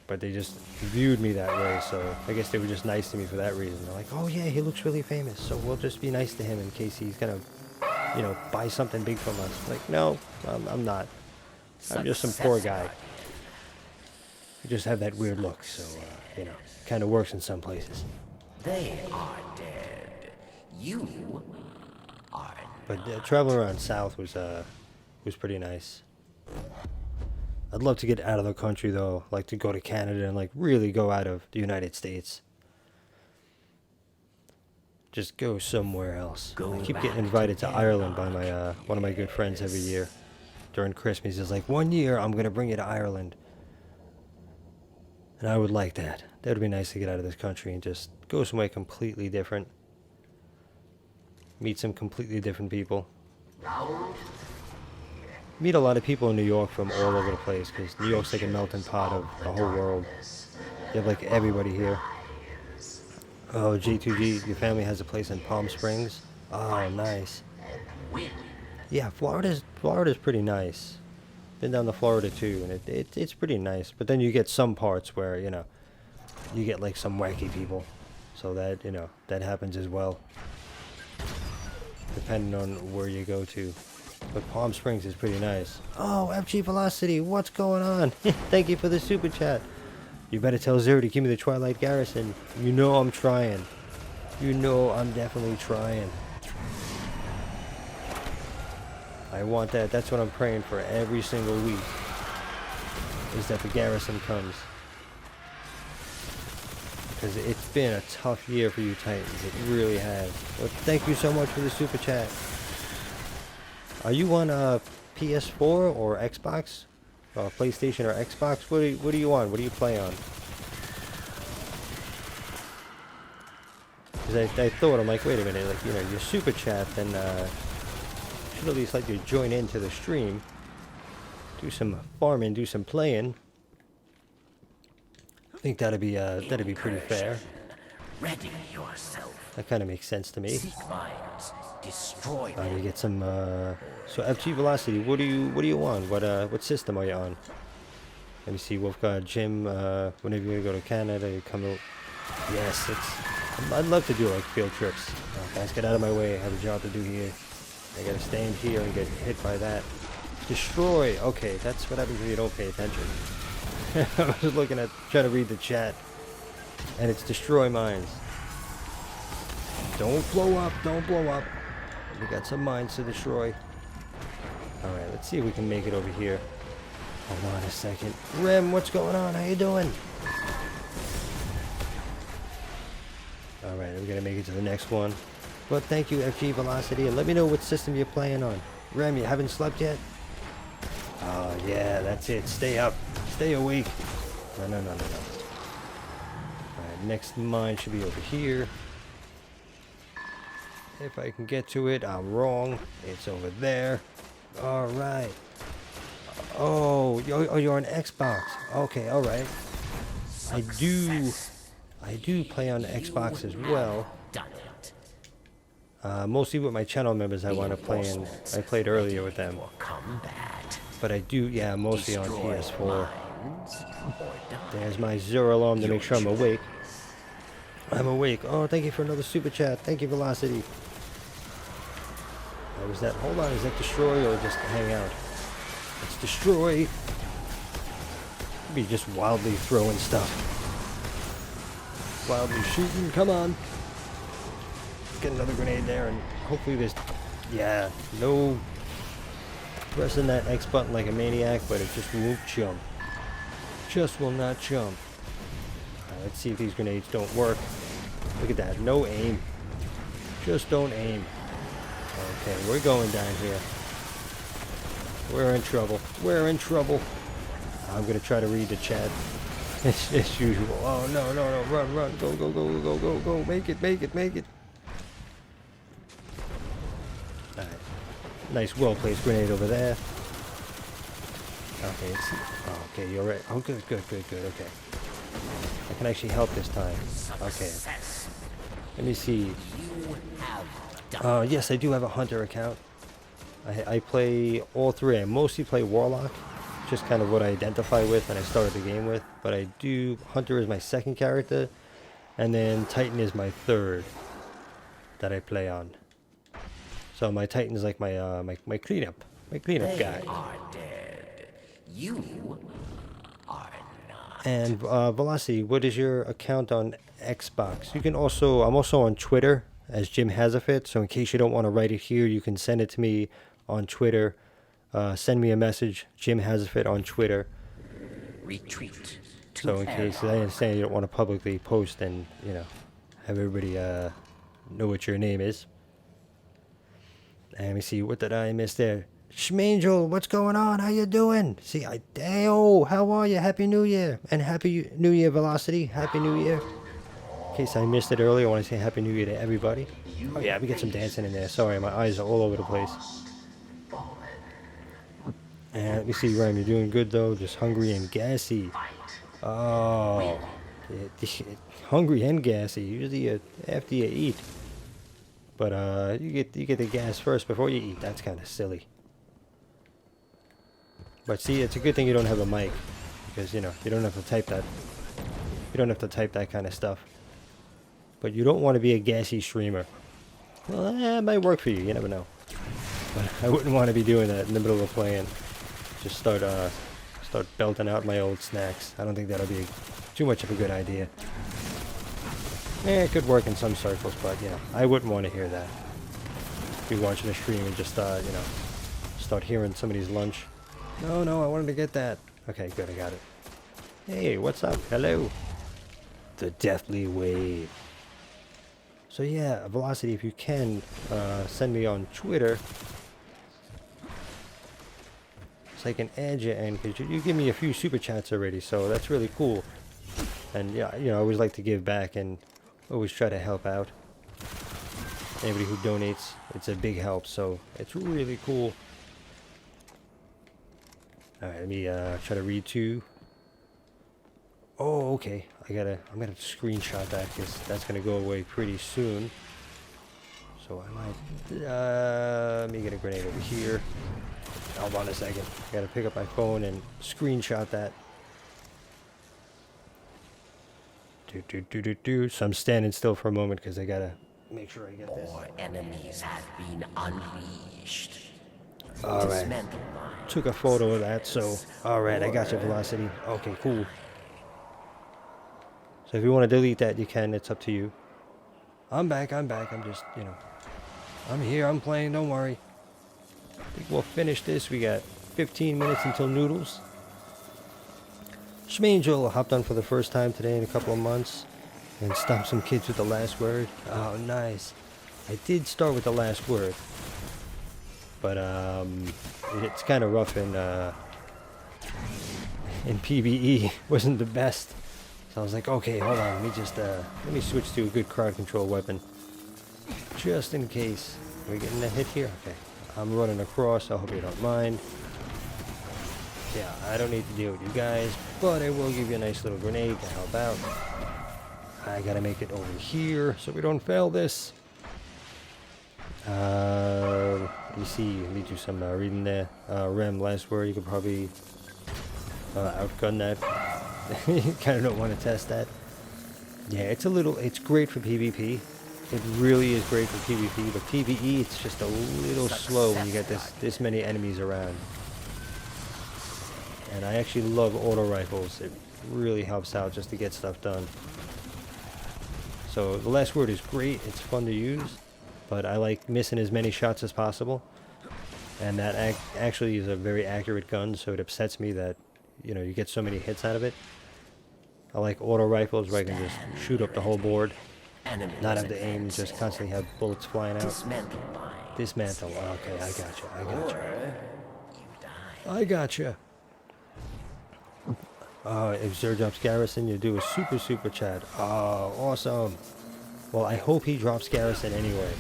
But they just viewed me that way, so I guess they were just nice to me for that reason. They're like, oh yeah, he looks really famous, so we'll just be nice to him in case he's gonna, you know, buy something big from us. Like, no, I'm not. I'm just some poor guy. I just have that weird look, so, you know, kind of works in some places. They are dead. You are... But traveling around south was pretty nice. I'd love to get out of the country though, like to go to Canada and like really go out of the United States. Just go somewhere else. I keep getting invited to Ireland by my one of my good friends every year. During Christmas, he's like, 1 year I'm gonna bring you to Ireland. And I would like that. That would be nice to get out of this country and just go somewhere completely different. Meet some completely different people. Meet a lot of people in New York from all over the place, because New York's like a melting pot of the whole world. You have like everybody here. Oh, G2G, your family has a place in Palm Springs? Oh, nice. Yeah, Florida's pretty nice. Been down to Florida too, and it's pretty nice. But then you get some parts where, you know, you get like some wacky people. So that, you know, that happens as well. Depending on where you go to. But Palm Springs is pretty nice. Oh, FG Velocity, what's going on? Thank you for the super chat. You better tell Zero to give me the Twilight Garrison. You know I'm trying. You know I'm definitely trying. I want that. That's what I'm praying for every single week. Is that the garrison comes. Because it's been a tough year for you Titans. It really has. Well, thank you so much for the super chat. Are you on PS4 or Xbox? PlayStation or Xbox? What do you on? What do you play on? Because I thought, I'm like, wait a minute, like, you know, your super chat, then should at least let you join into the stream. Do some farming, do some playing. I think that'd be pretty fair. Ready yourself. That kind of makes sense to me. Seek mines. Destroy You them. get some. So FG Velocity, what do you on? What system are you on? Let me see. We've got Gym. Whenever you go to Canada, you come out. Yes, I'd love to do like field trips. Guys, get out of my way. I have a job to do here. I gotta stand here and get hit by that. Destroy. Okay, that's what happens when you don't pay attention. I was just looking at, trying to read the chat, and it's destroy mines. Don't blow up. Don't blow up. We got some mines to destroy. All right, let's see if we can make it over here. Hold on a second. Rem, what's going on? How you doing? All right, we're gonna make it to the next one. Well, thank you, FG Velocity, and let me know what system you're playing on. Rem, you haven't slept yet? Oh yeah, that's it. Stay up. Stay awake. No. All right, next mine should be over here. If I can get to it, I'm wrong. It's over there. All right. Oh, you're on Xbox. Okay, all right. I do play on Xbox as well. Done it. Mostly with my channel members I want to play, and I played earlier with them. Combat. But I do, yeah, mostly on Destroy PS4. mines or die. There's my zero alarm to make sure I'm awake. I'm awake. Oh, thank you for another super chat. Thank you, Velocity. Oh, was that? Hold on, is that destroy or just hang out? It's destroy. Be just wildly throwing stuff. Wildly shooting. Come on. Get another grenade there, and hopefully there's. Yeah, no pressing that X button like a maniac, but it just won't jump. Just will not jump. Alright, let's see if these grenades don't work. Look at that. No aim. Just don't aim. Okay, we're going down here. We're in trouble. We're in trouble. I'm gonna try to read the chat as usual. Oh no. Run. Go. Make it. Alright. Nice well-placed grenade over there. Okay, okay, you're right. Oh, good. Okay. I can actually help this time. Okay. Let me see. Yes, I do have a Hunter account. I play all three. I mostly play Warlock. Just kind of what I identify with and I started the game with. But I do... Hunter is my second character. And then Titan is my third that I play on. So my Titan is like my cleanup. My cleanup guy. Are dead. You are not. And Velocity, what is your account on Xbox? You can also... I'm also on Twitter as GymHasafit. So in case you don't want to write it here, you can send it to me on Twitter. Send me a message, GymHasafit on Twitter. Retreat. So in case I understand you don't want to publicly post and, you know, have everybody know what your name is. And let me see, what did I miss there? Schmangel, what's going on? How you doing? See, how are you? Happy New Year. And Happy New Year, Velocity. Happy New Year. In case I missed it earlier, I want to say Happy New Year to everybody. Oh yeah, we get some dancing in there. Sorry, my eyes are all over the place. And let me see, Ryan, you're doing good though. Just hungry and gassy. Oh, hungry and gassy. Usually after you eat. But you get the gas first before you eat. That's kind of silly. But see, it's a good thing you don't have a mic, because you know you don't have to type that. You don't have to type that kind of stuff. But you don't want to be a gassy streamer. Well, it might work for you. You never know. But I wouldn't want to be doing that in the middle of playing. Just start belting out my old snacks. I don't think that'll be too much of a good idea. It could work in some circles, but, you know, I wouldn't want to hear that. Be watching a stream and just, you know, start hearing somebody's lunch. No, no, I wanted to get that. Okay, good, I got it. Hey, what's up? Hello. The Deathly Wave. So yeah, Velocity, if you can, send me on Twitter. So I can add you, and cause you give me a few super chats already, so that's really cool. And yeah, you know, I always like to give back and always try to help out. Anybody who donates, it's a big help, so it's really cool. Alright, let me try to read to. Oh, okay. I'm gonna screenshot that because that's gonna go away pretty soon. So I might let me get a grenade over here. Hold on a second. I gotta pick up my phone and screenshot that. So I'm standing still for a moment because I gotta make sure I get this. More enemies have been unleashed. Alright. Took a photo of that, so alright, I got your Velocity. Okay, cool. So if you want to delete that, you can. It's up to you. I'm back. I'm just, you know, I'm here. I'm playing. Don't worry. I think we'll finish this. We got 15 minutes until Noodles. Schmangel hopped on for the first time today in a couple of months and stomped some kids with the last word. Oh, nice. I did start with the last word, but it's kind of rough in PvE. Wasn't the best. So I was like, okay, hold on, let me switch to a good crowd control weapon. Just in case. Are we getting a hit here? Okay. I'm running across, I hope you don't mind. Yeah, I don't need to deal with you guys, but I will give you a nice little grenade to help out. I gotta make it over here so we don't fail this. Let me see, let me do some reading there. Rem, last word, you could probably outgun that. You kind of don't want to test that. Yeah, it's great for PvP. It really is great for PvP, but PvE, it's just a little slow when you get this many enemies around. And I actually love auto rifles. It really helps out just to get stuff done. So the last word is great. It's fun to use, but I like missing as many shots as possible. And that actually is a very accurate gun, so it upsets me that, you know, you get so many hits out of it. I like auto rifles where I can just shoot up the whole board, not have to aim, just constantly have bullets flying out. Dismantle. Okay, I gotcha. If Zer drops Garrison, you do a super chat. Oh, awesome. Well, I hope he drops Garrison anyway.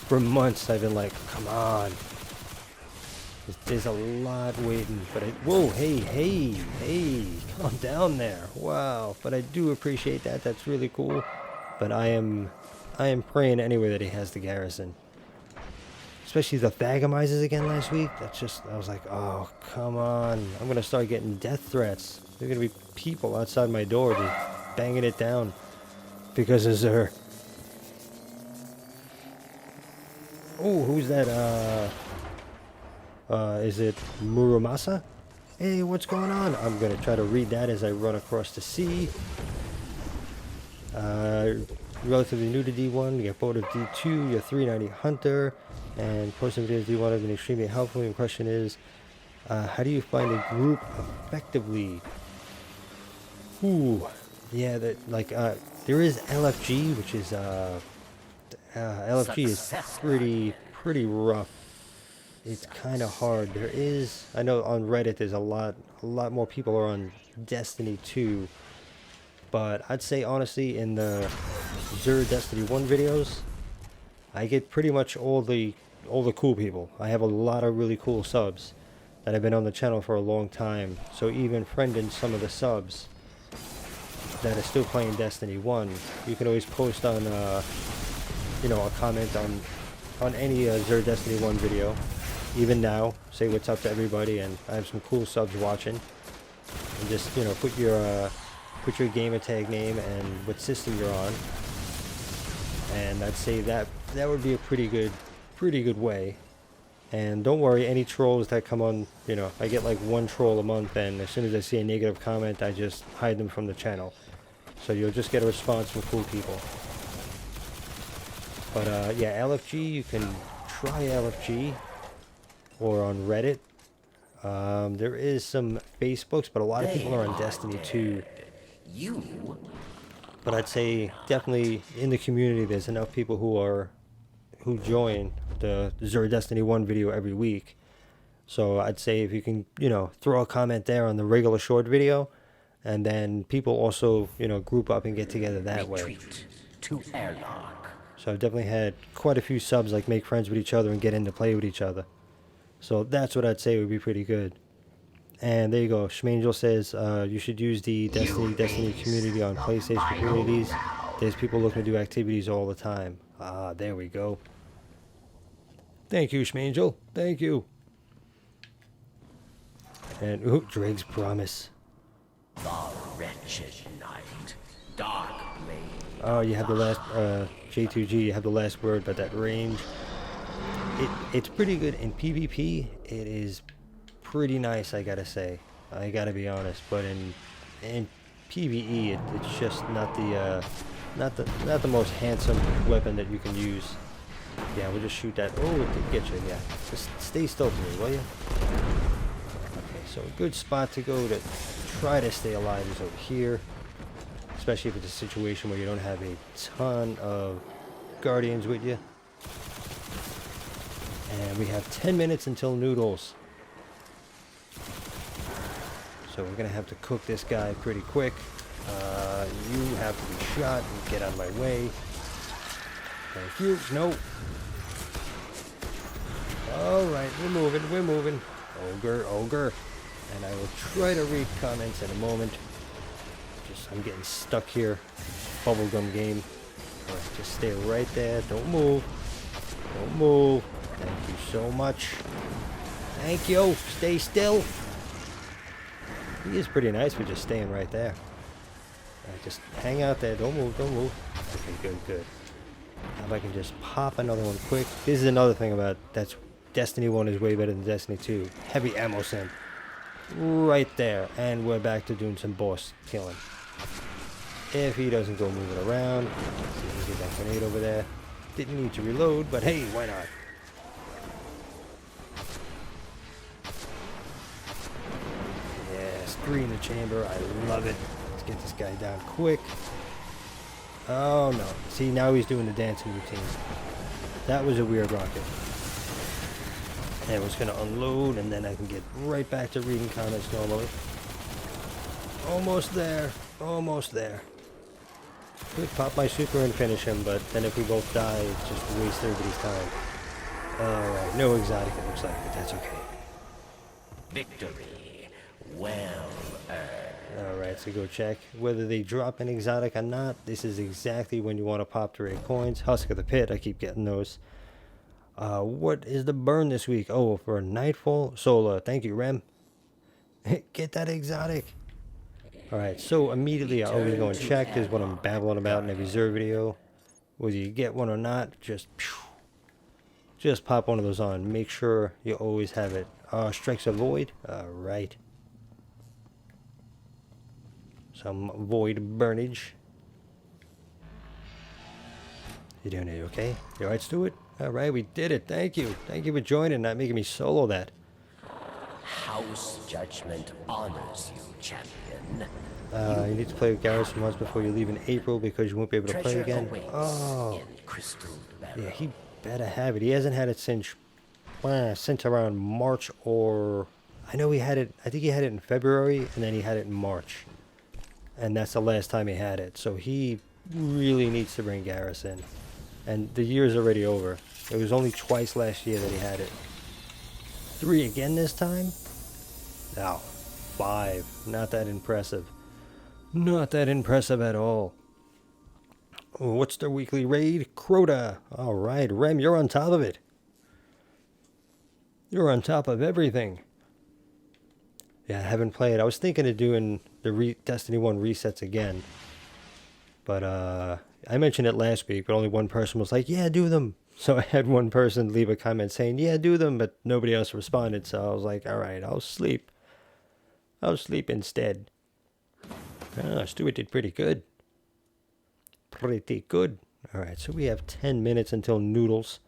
For months I've been like, come on. There's a lot waiting, but whoa, hey, calm down there. Wow, but I do appreciate that. That's really cool. But I am praying anyway that he has the Garrison. Especially the Thagamizers again last week. I was like, oh, come on. I'm gonna start getting death threats. There's gonna be people outside my door just banging it down because of Zer. Oh, who's that? Is it Muramasa? Hey, what's going on? I'm going to try to read that as I run across the sea. Relatively new to D1, you get bored of D2, you're 390 Hunter, and posting videos D1 have been extremely helpful. Your question is, how do you find a group effectively? Ooh, yeah, there is LFG, which is, LFG is pretty rough. It's kind of hard. I know on Reddit there's a lot more people are on Destiny 2, but I'd say honestly in the Zer Destiny 1 videos, I get pretty much all the cool people. I have a lot of really cool subs that have been on the channel for a long time, so even friending some of the subs that are still playing Destiny 1, you can always post on you know, a comment on any Zer Destiny 1 video. Even now, say what's up to everybody, and I have some cool subs watching. And just, you know, put your gamer tag name and what system you're on. And I'd say that would be a pretty good way. And don't worry, any trolls that come on, you know, I get like one troll a month, and as soon as I see a negative comment, I just hide them from the channel. So you'll just get a response from cool people. But yeah, LFG, you can try LFG or on Reddit. There is some Facebooks, but a lot of people are on Destiny 2. You But I'd say definitely in the community there's enough people who join the Zero Destiny 1 video every week. So I'd say if you can, throw a comment there on the regular short video, and then people also, group up and get together that way. retreat to airlock. So I've definitely had quite a few subs like make friends with each other and get into play with each other. So that's what I'd say would be pretty good. And there you go. Schmangel says you should use the Destiny community on PlayStation communities. There's people looking to do activities all the time. Ah, there we go. Thank you, Schmangel. Thank you. And ooh, Drake's Promise. The wretched night. Dark blade. Oh, you have the last J2G. You have the last word about that range. It's pretty good in PvP. It is pretty nice, I gotta say. I gotta be honest. But in PvE, it's just not the most handsome weapon that you can use. Yeah, we'll just shoot that. Oh, it did get you. Yeah, just stay still for me, will you? Okay, so a good spot to go to try to stay alive is over here. Especially if it's a situation where you don't have a ton of guardians with you. And we have 10 minutes until Noodles. So we're going to have to cook this guy pretty quick. You have to be shot and get out of my way. Thank you. No. Alright, we're moving. Ogre. And I will try to read comments in a moment. I'm getting stuck here. Bubblegum game. Alright, just stay right there. Don't move. Don't move. Thank you so much. Thank you. Stay still. He is pretty nice for just staying right there. Alright, just hang out there. Don't move. Don't move. Okay, good. Now if I can just pop another one quick. This is another thing about that's Destiny 1 is way better than Destiny 2. Heavy ammo sim. Right there. And we're back to doing some boss killing. If he doesn't go moving around. Let's see if we get that grenade over there. Didn't need to reload, but hey, why not? Yes, 3 in the chamber. I love it. Let's get this guy down quick. Oh no. See, now he's doing the dancing routine. That was a weird rocket. And it was going to unload, and then I can get right back to reading comments normally. Almost there. Almost there. Could pop my super and finish him, but then if we both die, it's just a waste everybody's time. Alright, no exotic it looks like, but that's okay. Victory. Well earned. Alright, so go check whether they drop an exotic or not. This is exactly when you want to pop the rare coins. Husk of the Pit, I keep getting those. What is the burn this week? Oh, for Nightfall Solar. Thank you, Rem. Get that exotic. Alright, so immediately I always go and check. This is what I'm babbling about in every Zero video. Whether you get one or not, just pop one of those on. Make sure you always have it. Strikes a void. Alright. Some void burnage. You doing it okay? You alright, Stuart? Alright, we did it. Thank you. Thank you for joining, not making me solo that. House judgment honors you, champion. You need to play with Garrus once before you leave in April because you won't be able to play Treasure again. awaits Oh, in Crystal Barrow. yeah, he better have it. He hasn't had it since around March, or I know he had it. I think he had it in February, and then he had it in March, and that's the last time he had it. So he really needs to bring Garrus in, and the year's already over. It was only twice last year that he had it. 3 again this time? No, 5. Not that impressive. Not that impressive at all. Oh, what's their weekly raid? Crota. All right, Rem, you're on top of it. You're on top of everything. Yeah, I haven't played. I was thinking of doing the Destiny 1 resets again. But I mentioned it last week, but only one person was like, yeah, do them. So I had one person leave a comment saying, yeah, do them, but nobody else responded. So I was like, all right, I'll sleep. I'll sleep instead. Stuart did pretty good. pretty good. Alright, so we have 10 minutes until Noodles.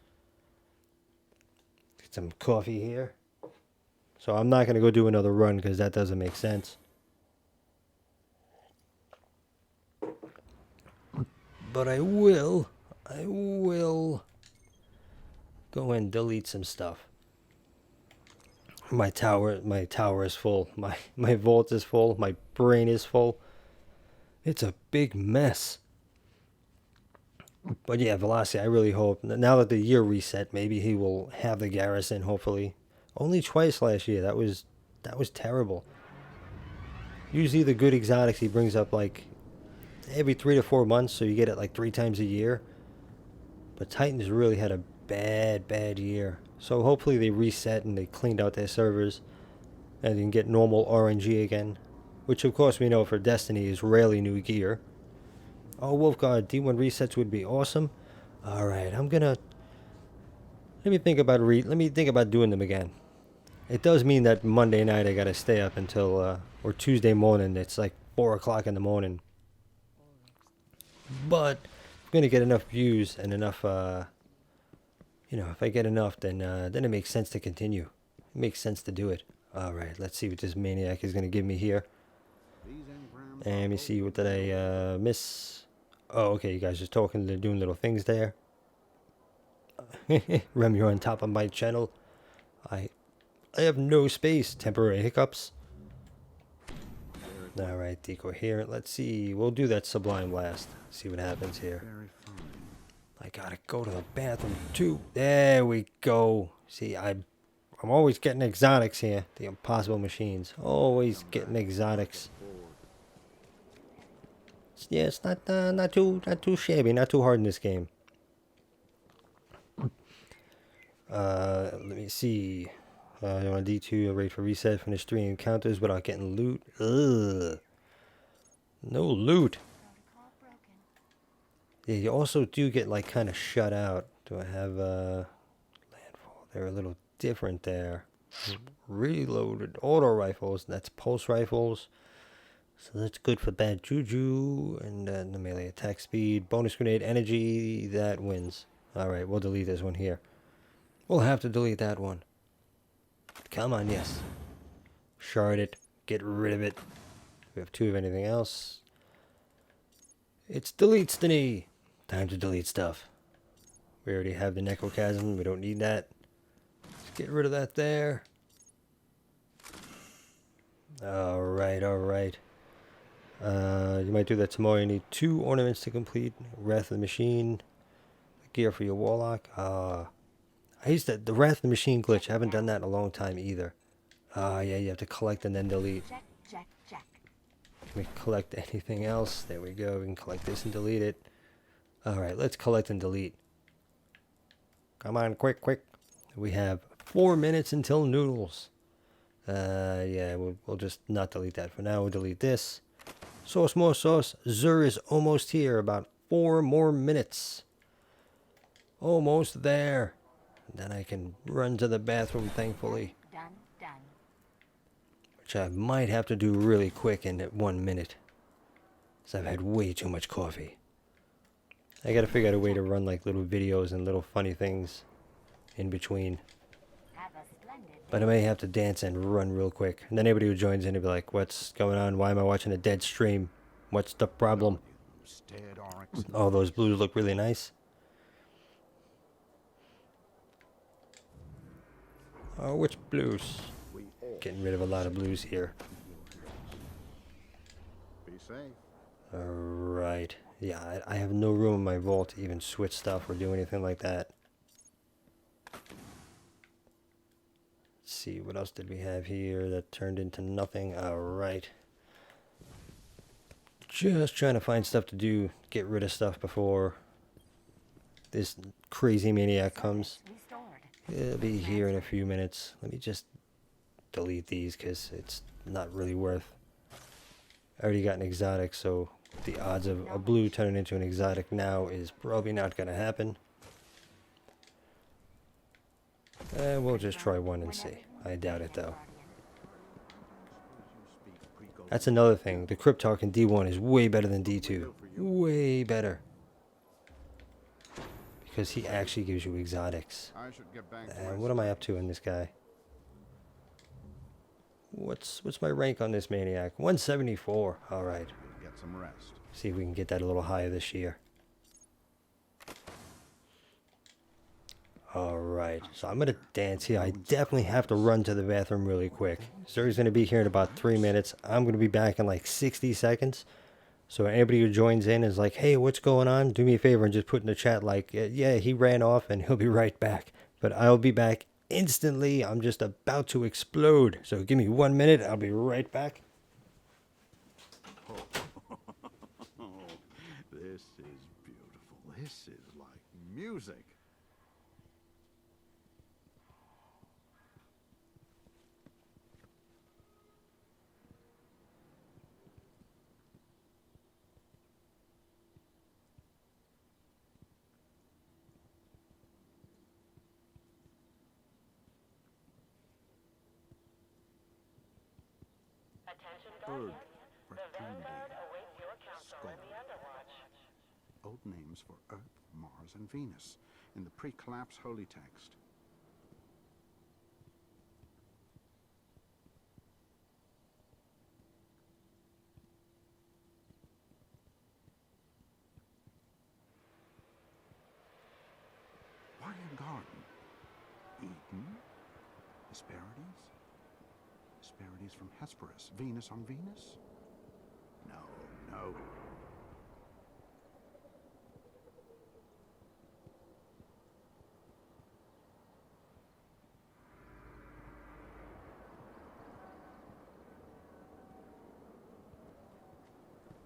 Get some coffee here. So I'm not going to go do another run because that doesn't make sense. But I will go and delete some stuff. My tower is full. My vault is full. My brain is full. It's a big mess. But yeah, Velocity, I really hope, now that the year reset, maybe he will have the garrison, hopefully. Only twice last year. That was terrible. Usually the good exotics he brings up like every 3 to 4 months, so you get it like 3 times a year. But Titans really had a bad year. So hopefully they reset and they cleaned out their servers and you can get normal RNG again. Which of course we know for Destiny is rarely new gear. Oh, Wolfguard, D1 resets would be awesome. Alright, I'm gonna... Let me think about doing them again. It does mean that Monday night I gotta stay up until, or Tuesday morning, it's like 4 o'clock in the morning. But I'm gonna get enough views and enough, you know, if I get enough, then it makes sense to continue. It makes sense to do it. Alright, let's see what this maniac is gonna give me here. And let me see, what did I miss? Oh, okay, you guys just talking, they're doing little things there. Rem, you're on top of my channel. I have no space. Temporary hiccups. Alright, decoherent. Let's see. We'll do that sublime last. See what happens here. I gotta go to the bathroom too. There we go. See, I'm always getting exotics here. The impossible machines. Always getting exotics. Yeah, it's not too shabby, not too hard in this game. Let me see. On D2, I'll wait for reset, finish 3 encounters without getting loot. Ugh. No loot. Yeah, you also do get like kind of shut out. Do I have landfall? They're a little different there. Reloaded auto rifles. That's pulse rifles. So that's good for bad juju and the melee attack speed. Bonus grenade energy. That wins. Alright, we'll delete this one here. We'll have to delete that one. Come on, yes. Shard it. Get rid of it. We have 2 of anything else. It's delete-stiny. Time to delete stuff. We already have the necrochasm. We don't need that. Let's get rid of that there. Alright. You might do that tomorrow. You need 2 ornaments to complete. Wrath of the Machine. Gear for your Warlock. I used to, the Wrath of the Machine glitch. I haven't done that in a long time either. Yeah, you have to collect and then delete. Check. Can we collect anything else? There we go. We can collect this and delete it. Alright, let's collect and delete. Come on, quick. We have 4 minutes until Noodles. Yeah, we'll just not delete that for now. We'll delete this. Sauce, more sauce. Zur is almost here. About 4 more minutes. Almost there. Then I can run to the bathroom, thankfully. Done. Which I might have to do really quick in 1 minute. Because I've had way too much coffee. I gotta figure out a way to run like little videos and little funny things in between. Have a splendid But I may have to dance and run real quick. And then anybody who joins in will be like, what's going on? Why am I watching a dead stream? What's the problem? Oh, those blues look really nice. Oh, which blues? Getting rid of a lot of blues here. Be safe. Alright. Yeah, I have no room in my vault to even switch stuff or do anything like that. Let's see, what else did we have here that turned into nothing? Alright. Just trying to find stuff to do, get rid of stuff before this crazy maniac comes. restored. It'll be here in a few minutes. Let me just delete these because it's not really worth. I already got an exotic, so the odds of a blue turning into an exotic now is probably not going to happen. We'll just try one and see. I doubt it though. That's another thing. The Cryptarch in D1 is way better than D2. Way better. because he actually gives you exotics. I should get back to And my what am I up to in this guy? What's my rank on this maniac? 174. All right. get some rest. See if we can get that a little higher this year. Alright, so I'm going to dance here. I definitely have to run to the bathroom really quick. Zuri's going to be here in about 3 minutes. I'm going to be back in like 60 seconds. So anybody who joins in is like, hey, what's going on? Do me a favor and just put in the chat like, yeah, he ran off and he'll be right back. But I'll be back instantly. I'm just about to explode. So give me 1 minute. I'll be right back. This is beautiful. This is like music. Bird, fraternity, skull. Old names for Earth, Mars, and Venus in the pre-collapse holy text. Why a garden? Eden? Hesperides? Hesperides from Hesperus. Venus on Venus? No, no.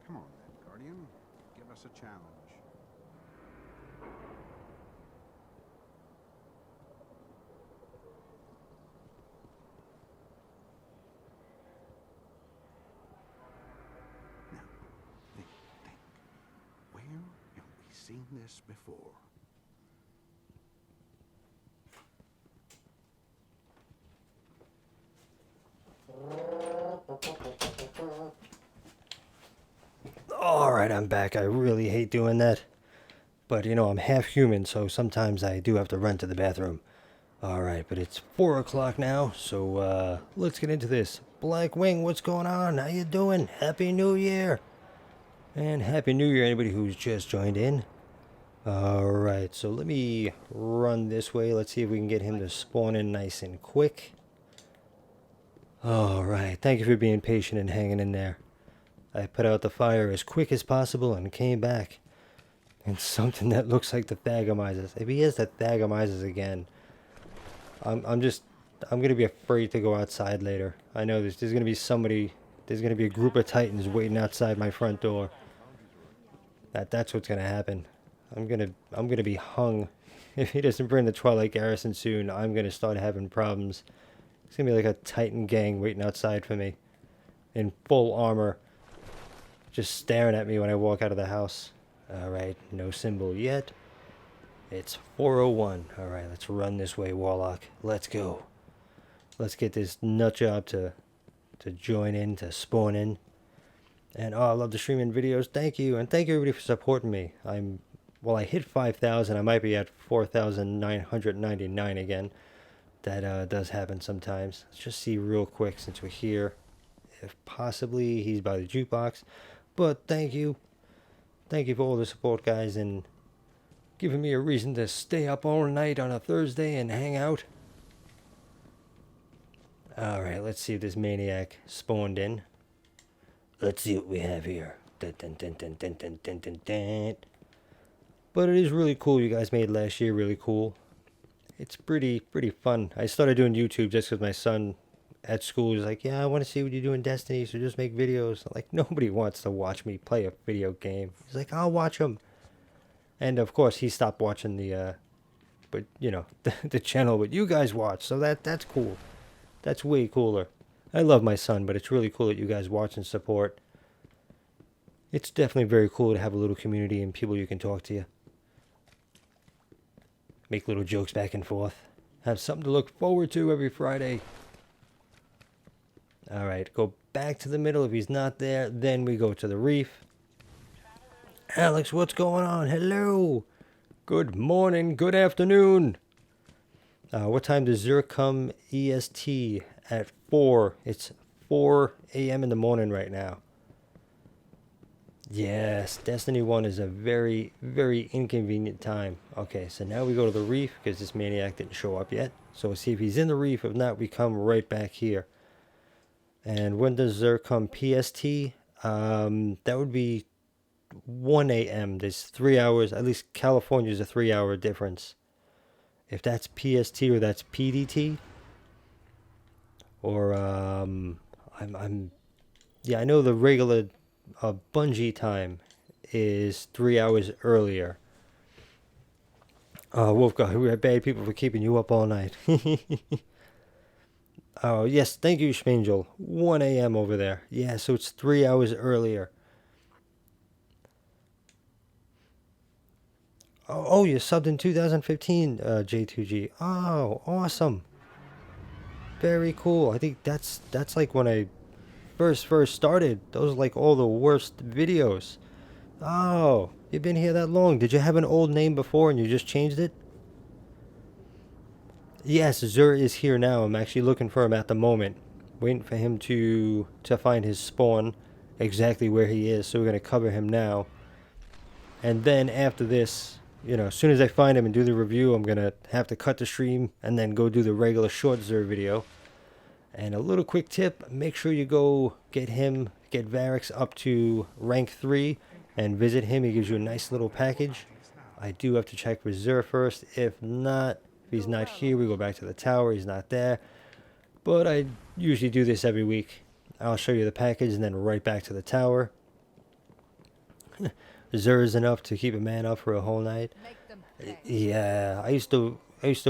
Come on then, Guardian. Give us a challenge. Now, think. Where have we seen this before? Alright, I'm back. I really hate doing that. But, you know, I'm half human, so sometimes I do have to run to the bathroom. Alright, but it's 4 o'clock now, so let's get into this. Black Wing, what's going on? How you doing? Happy New Year! And Happy New Year, anybody who's just joined in. Alright, so let me run this way. Let's see if we can get him to spawn in nice and quick. Alright, thank you for being patient and hanging in there. I put out the fire as quick as possible and came back. And something that looks like the Thagamizers. If he is the Thagamizers again, I'm gonna be afraid to go outside later. I know there's gonna be somebody, there's gonna be a group of Titans waiting outside my front door. That's what's gonna happen. I'm gonna be hung. If he doesn't bring the Twilight Garrison soon, I'm gonna start having problems. It's gonna be like a Titan gang waiting outside for me, in full armor, just staring at me when I walk out of the house. Alright, no symbol yet. It's 4:01. Alright, let's run this way, Warlock. Let's go. Let's get this nut job to join in, to spawn in. And oh, I love the streaming videos. Thank you. And thank you everybody for supporting me. Well, I hit 5,000. I might be at 4,999 again. That does happen sometimes. Let's just see real quick since we're here. If possibly he's by the jukebox. But thank you. Thank you for all the support, guys, and giving me a reason to stay up all night on a Thursday and hang out. Alright, let's see if this maniac spawned in. Let's see what we have here. Dun, dun, dun, dun, dun, dun, dun, dun, dun. But it is really cool. You guys made last year really cool. It's pretty fun. I started doing YouTube just because my son at school was like, yeah, I want to see what you do in Destiny, so just make videos. Like, nobody wants to watch me play a video game. He's like, I'll watch them. And of course, he stopped watching the the channel what you guys watch. So that's cool. That's way cooler. I love my son, but it's really cool that you guys watch and support. It's definitely very cool to have a little community and people you can talk to you. Make little jokes back and forth. Have something to look forward to every Friday. Alright, go back to the middle. If he's not there, then we go to the reef. Alex, what's going on? Hello. Good morning, good afternoon. What time does Zer come EST? At 4. It's 4 a.m. in the morning right now. Yes, Destiny 1 is a very, very inconvenient time. Okay, so now we go to the reef because this maniac didn't show up yet. So we'll see if he's in the reef. If not, we come right back here. And when does Zer come PST? That would be 1 a.m. There's 3 hours. At least California's a 3-hour difference. If that's PST or that's PDT. Or, yeah, I know the regular Bungie time is 3 hours earlier. Wolfgang, we are bad people for keeping you up all night. Oh, yes, thank you, Schmangel. 1 a.m. over there. Yeah, so it's 3 hours earlier. Oh, you subbed in 2015, J2G. Oh, awesome. Very cool. I think that's like when I first started. Those are like all the worst videos. Oh, you've been here that long. Did you have an old name before and you just changed it? Yes, Zur is here now. I'm actually looking for him at the moment. Waiting for him to find his spawn, exactly where he is. So we're going to cover him now. And then after this, you know, as soon as I find him and do the review, I'm going to have to cut the stream and then go do the regular short Zur video. And a little quick tip, make sure you go get Varix up to rank 3 and visit him. He gives you a nice little package. I do have to check with Zur first. If not, if he's not here, we go back to the tower. He's not there. But I usually do this every week. I'll show you the package and then right back to the tower. Zur is enough to keep a man up for a whole night. Yeah, I used to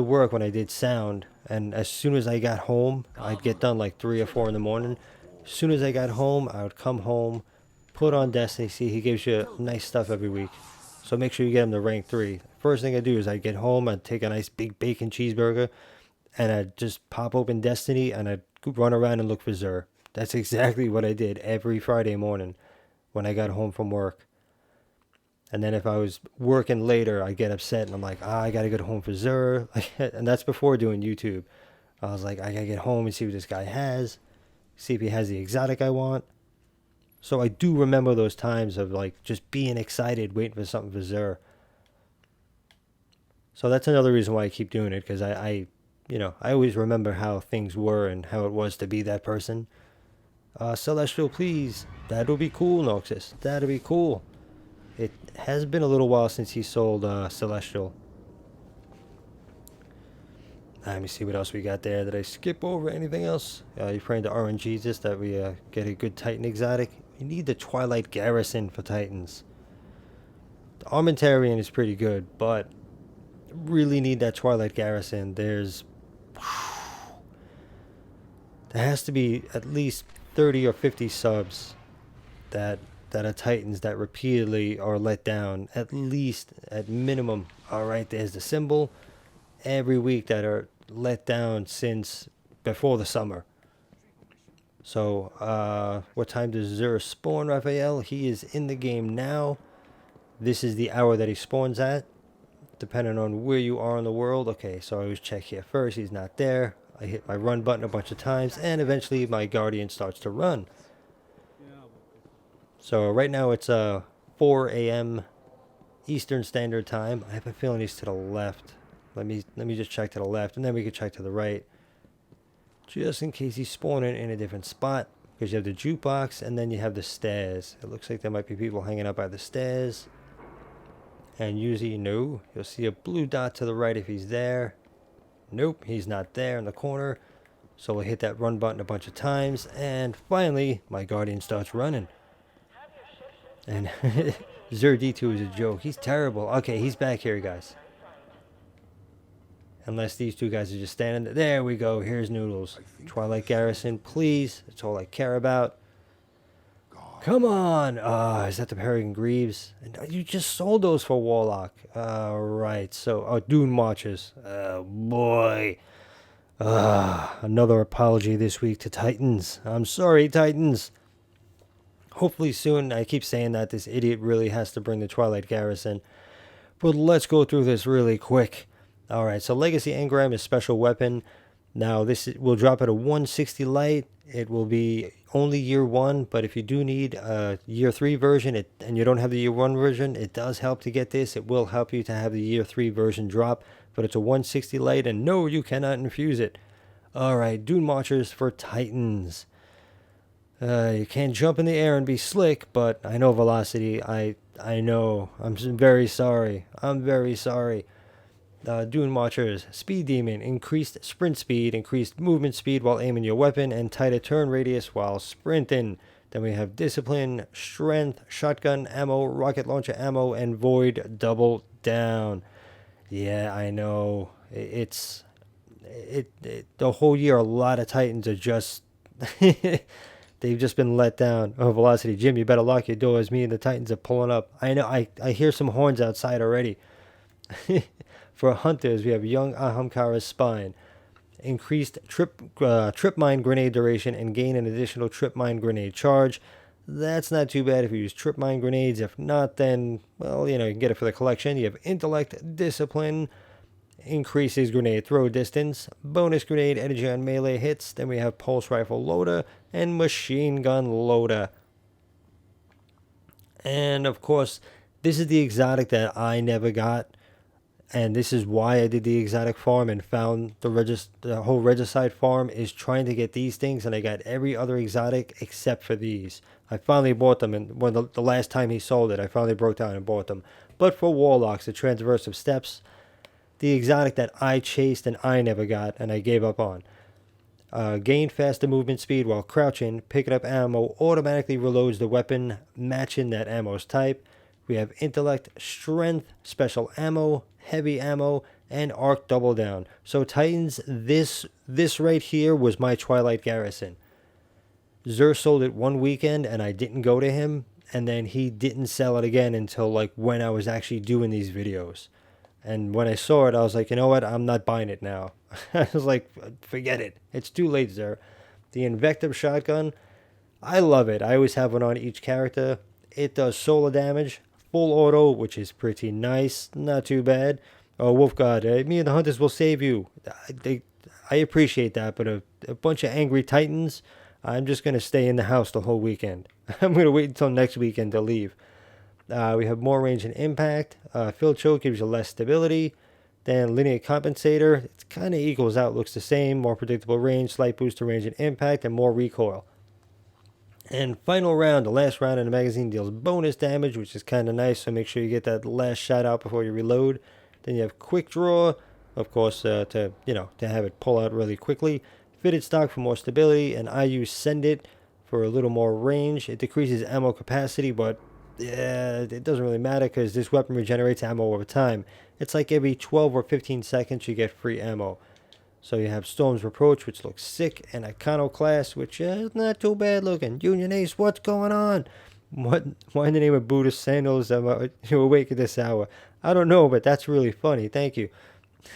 work when I did sound, and as soon as I got home, I'd get done like 3 or 4 in the morning. As soon as I got home, I would come home, put on Destiny. See, he gives you nice stuff every week. So make sure you get him to rank 3. First thing I do is I get home, I'd take a nice big bacon cheeseburger, and I'd just pop open Destiny, and I'd run around and look for Zur. That's exactly what I did every Friday morning when I got home from work. And then if I was working later, I get upset and I'm like, I gotta get home for Zur. And that's before doing YouTube. I was like, I gotta get home and see what this guy has, see if he has the exotic I want. So I do remember those times of like just being excited, waiting for something for Zur. So that's another reason why I keep doing it, because I always remember how things were and how it was to be that person. Celestial, please. That'll be cool, Noxus. That'll be cool. It has been a little while since he sold Celestial. Let me see what else we got there. Did I skip over anything else? You're praying to RNGesus that we get a good Titan exotic. We need the Twilight Garrison for Titans. The Armentarian is pretty good, but really need that Twilight Garrison. There has to be at least 30 or 50 subs that are Titans that repeatedly are let down, at least, at minimum. Alright, there's the symbol. Every week that are let down since before the summer. So, what time does Zur spawn, Raphael? He is in the game now. This is the hour that he spawns at, depending on where you are in the world. Okay, so I always check here first. He's not there. I hit my run button a bunch of times, and eventually my Guardian starts to run. So right now it's 4 a.m. Eastern Standard Time. I have a feeling he's to the left. Let me just check to the left, and then we can check to the right, just in case he's spawning in a different spot. Because you have the jukebox, and then you have the stairs. It looks like there might be people hanging out by the stairs. And usually, no, you'll see a blue dot to the right if he's there. Nope, he's not there in the corner. So we'll hit that run button a bunch of times, and finally, my Guardian starts running. And Zur D2 is a joke. He's terrible. Okay, he's back here, guys. Unless these two guys are just standing there. There we go. Here's Noodles. Twilight Garrison, please. That's all I care about. Come on. Is that the Peregrine Greaves? And you just sold those for Warlock. Right. So, Dune Marches. Oh, boy. Another apology this week to Titans. I'm sorry, Titans. Hopefully soon. I keep saying that this idiot really has to bring the Twilight Garrison. But let's go through this really quick. Alright, so Legacy Engram is special weapon. Now this will drop at a 160 light. It will be only year 1, but if you do need a year 3 version and you don't have the year 1 version, it does help to get this. It will help you to have the year 3 version drop, but it's a 160 light, and no, you cannot infuse it. Alright, Dune Marchers for Titans. You can't jump in the air and be slick, but I know velocity. I know. I'm very sorry. I'm very sorry. Dune Watchers, Speed Demon, increased sprint speed, increased movement speed while aiming your weapon, and tighter turn radius while sprinting. Then we have Discipline, Strength, Shotgun Ammo, Rocket Launcher Ammo, and Void Double Down. Yeah, I know. The whole year, a lot of Titans are just... they've just been let down. Oh, Velocity. Jim, you better lock your doors. Me and the Titans are pulling up. I know. I hear some horns outside already. For Hunters, we have Young Ahamkara's Spine. Increased trip mine grenade duration and gain an additional trip mine grenade charge. That's not too bad if you use trip mine grenades. If not, then, well, you can get it for the collection. You have Intellect, Discipline, increases grenade throw distance, bonus grenade energy on melee hits. Then we have Pulse Rifle Loader and Machine Gun Loader. And, of course, this is the exotic that I never got. And this is why I did the exotic farm and found the whole Regicide farm is trying to get these things, and I got every other exotic except for these. I finally bought them, and when the last time he sold it, I finally broke down and bought them. But for Warlocks, the Transversive Steps, the exotic that I chased and I never got, and I gave up on. Gain faster movement speed while crouching. Picking up ammo automatically reloads the weapon, matching that ammo's type. We have Intellect, Strength, Special Ammo, Heavy Ammo, and Arc Double Down. So Titans, this right here was my Twilight Garrison. Zer sold it one weekend and I didn't go to him, and then he didn't sell it again until like when I was actually doing these videos. And when I saw it, I was like, you know what? I'm not buying it now. I was like, forget it. It's too late, Zer. The Invective Shotgun, I love it. I always have one on each character. It does solar damage, full auto, which is pretty nice. Not too bad. Oh, Wolf God, me and the Hunters will save you. I appreciate that, but a bunch of angry Titans, I'm just going to stay in the house the whole weekend. I'm going to wait until next weekend to leave. We have more range and impact. Fill Choke gives you less stability. Then Linear Compensator, it kind of equals out, looks the same. More predictable range, slight boost to range and impact, and more recoil. And final round, the last round in the magazine deals bonus damage, which is kind of nice, so make sure you get that last shot out before you reload. Then you have Quick Draw, of course, to have it pull out really quickly. Fitted Stock for more stability, and I use Send It for a little more range. It decreases ammo capacity, but it doesn't really matter because this weapon regenerates ammo over time. It's like every 12 or 15 seconds you get free ammo. So you have Storm's Reproach, which looks sick, and Iconoclast, which is not too bad looking. Union Ace, what's going on? Why in the name of Buddhist sandals am you awake at this hour? I don't know, but that's really funny. Thank you.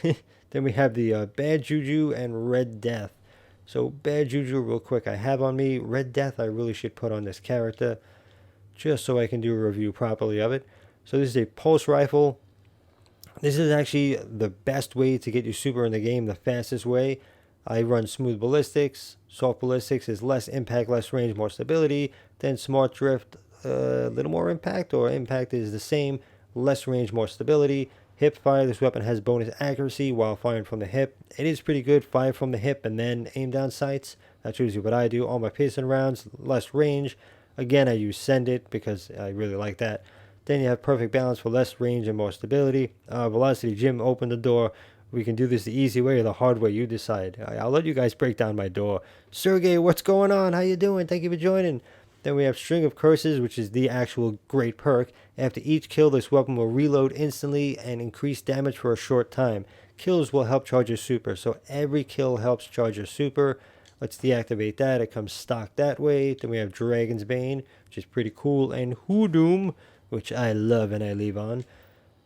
Then we have the Bad Juju and Red Death. So Bad Juju, real quick, I have on me. Red Death, I really should put on this character, just so I can do a review properly of it. So this is a pulse rifle. This is actually the best way to get your super in the game, the fastest way. I run smooth ballistics. Soft ballistics is less impact, less range, more stability. Then smart drift, a little more impact, or impact is the same, less range, more stability. Hip fire, this weapon has bonus accuracy while firing from the hip. It is pretty good, fire from the hip and then aim down sights. That's usually what I do. All my piercing rounds, less range. Again, I use Send It because I really like that. Then you have Perfect Balance for less range and more stability. Velocity Jim, open the door. We can do this the easy way or the hard way. You decide. I'll let you guys break down my door. Sergey, what's going on? How you doing? Thank you for joining. Then we have String of Curses, which is the actual great perk. After each kill, this weapon will reload instantly and increase damage for a short time. Kills will help charge your super. So every kill helps charge your super. Let's deactivate that. It comes stock that way. Then we have Dragon's Bane, which is pretty cool. And Hoodoo, which I love and I leave on.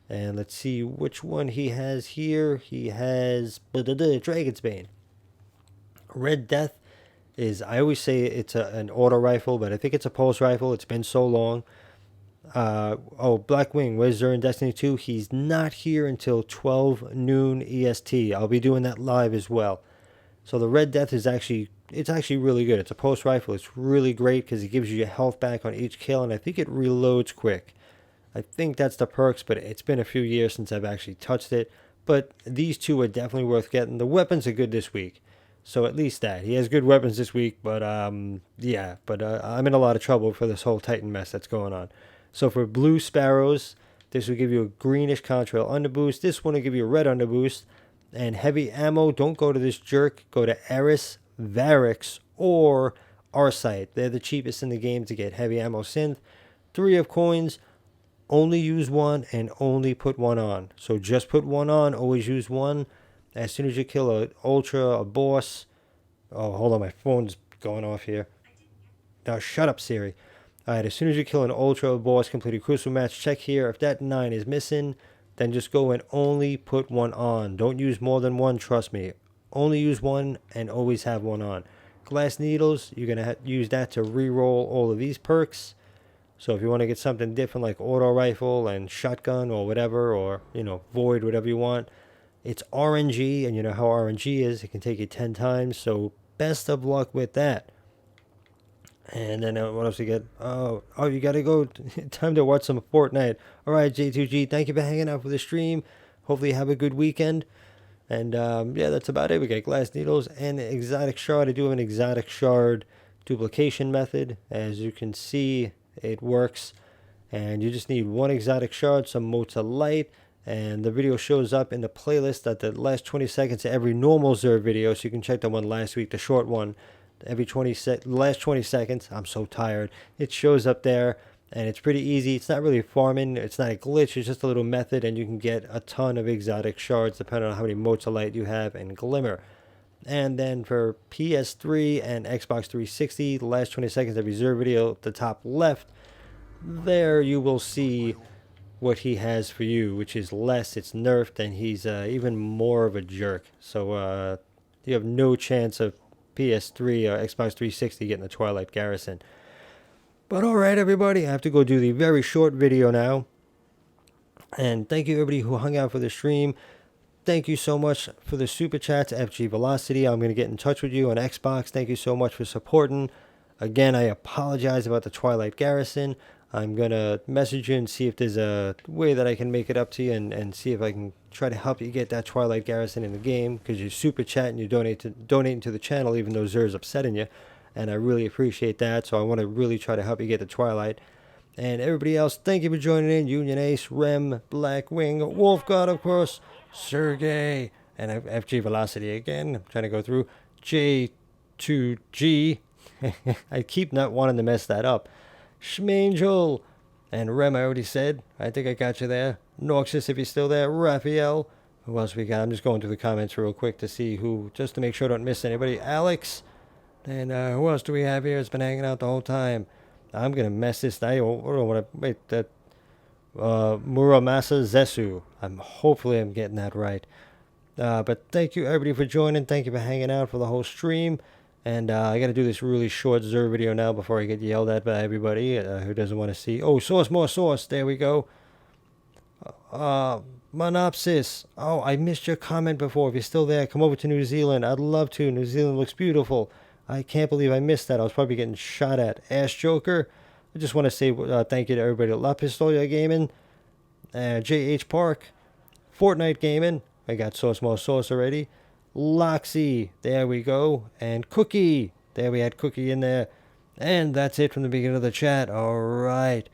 And let's see which one he has here. He has Dragon's Bane. Red Death is, I always say it's an auto rifle, but I think it's a pulse rifle. It's been so long. Black Wing, where's Zer in Destiny 2? He's not here until 12 noon EST. I'll be doing that live as well. So the Red Death is actually really good. It's a post rifle. It's really great because it gives you your health back on each kill, and I think it reloads quick. I think that's the perks, but it's been a few years since I've actually touched it. But these two are definitely worth getting. The weapons are good this week, so at least that. He has good weapons this week, but yeah. But I'm in a lot of trouble for this whole Titan mess that's going on. So for Blue Sparrows, this will give you a greenish contrail underboost. This one will give you a red underboost. And heavy ammo, don't go to this jerk. Go to Eris, Varix, or Arcite. They're the cheapest in the game to get heavy ammo synth. 3 of coins. Only use one and only put one on. So just put one on, always use one. As soon as you kill a ultra, a boss. Oh, hold on, my phone's going off here. Now shut up, Siri. Alright, as soon as you kill an ultra, a boss, complete a crucial match, check here. If that 9 is missing, then just go and only put one on. Don't use more than one, trust me. Only use one and always have one on. Glass needles, you're going to use that to re-roll all of these perks. So if you want to get something different like auto rifle and shotgun or whatever, or, void, whatever you want, it's RNG, and you know how RNG is. It can take you 10 times, so best of luck with that. And then what else you get? Oh, you got to go. Time to watch some Fortnite. All right, J2G, thank you for hanging out for the stream. Hopefully you have a good weekend. And yeah, that's about it. We got glass needles and exotic shard. I do have an exotic shard duplication method. As you can see, it works, and you just need one exotic shard, some Mota Light, and the video shows up in the playlist at the last 20 seconds of every normal Zer video, so you can check the one last week, the short one, every last 20 seconds. I'm so tired. It shows up there, and it's pretty easy. It's not really farming. It's not a glitch. It's just a little method, and you can get a ton of exotic shards depending on how many Mota Light you have and Glimmer. And then for PS3 and Xbox 360, the last 20 seconds of Reserve video at the top left, there you will see what he has for you, which is less. It's nerfed, and he's even more of a jerk. So you have no chance of PS3 or Xbox 360 getting the Twilight Garrison. But alright, everybody, I have to go do the very short video now. And thank you, everybody who hung out for the stream. Thank you so much for the super chats, FG Velocity. I'm going to get in touch with you on Xbox. Thank you so much for supporting. Again, I apologize about the Twilight Garrison. I'm going to message you and see if there's a way that I can make it up to you, and see if I can try to help you get that Twilight Garrison in the game, because you super chat and you donating to the channel, even though Zer's upsetting you. And I really appreciate that, so I want to really try to help you get the Twilight. And everybody else, thank you for joining in. Union Ace, Rem, Black Wing, Wolf God, of course, Sergey, and FG Velocity again. I'm trying to go through J2G. I keep not wanting to mess that up. Schmangel, and Rem, I already said. I think I got you there. Noxus, if you're still there. Raphael. Who else we got? I'm just going through the comments real quick to see who, just to make sure I don't miss anybody. Alex. And who else do we have here? It's been hanging out the whole time. I'm going to mess this. I don't want to wait. That Muramasa Zesu. Hopefully I'm getting that right. But thank you everybody for joining. Thank you for hanging out for the whole stream. And I got to do this really short Zer video now before I get yelled at by everybody who doesn't want to see. Oh, source, more source. There we go. Monopsis. Oh, I missed your comment before. If you're still there, come over to New Zealand. I'd love to. New Zealand looks beautiful. I can't believe I missed that. I was probably getting shot at. Ash Joker. I just want to say thank you to everybody at La Pistola Gaming. JH Park. Fortnite Gaming. I got Source More Source already. Loxy. There we go. And Cookie. There we had Cookie in there. And that's it from the beginning of the chat. All right.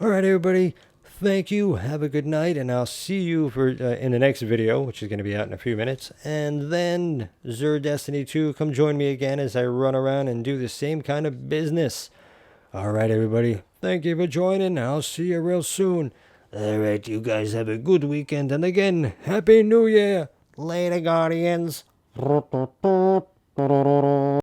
All right, everybody. Thank you. Have a good night. And I'll see you for in the next video, which is going to be out in a few minutes. And then Zer Destiny 2. Come join me again as I run around and do the same kind of business. All right, everybody. Thank you for joining. I'll see you real soon. All right, you guys have a good weekend. And again, Happy New Year. Later, Guardians.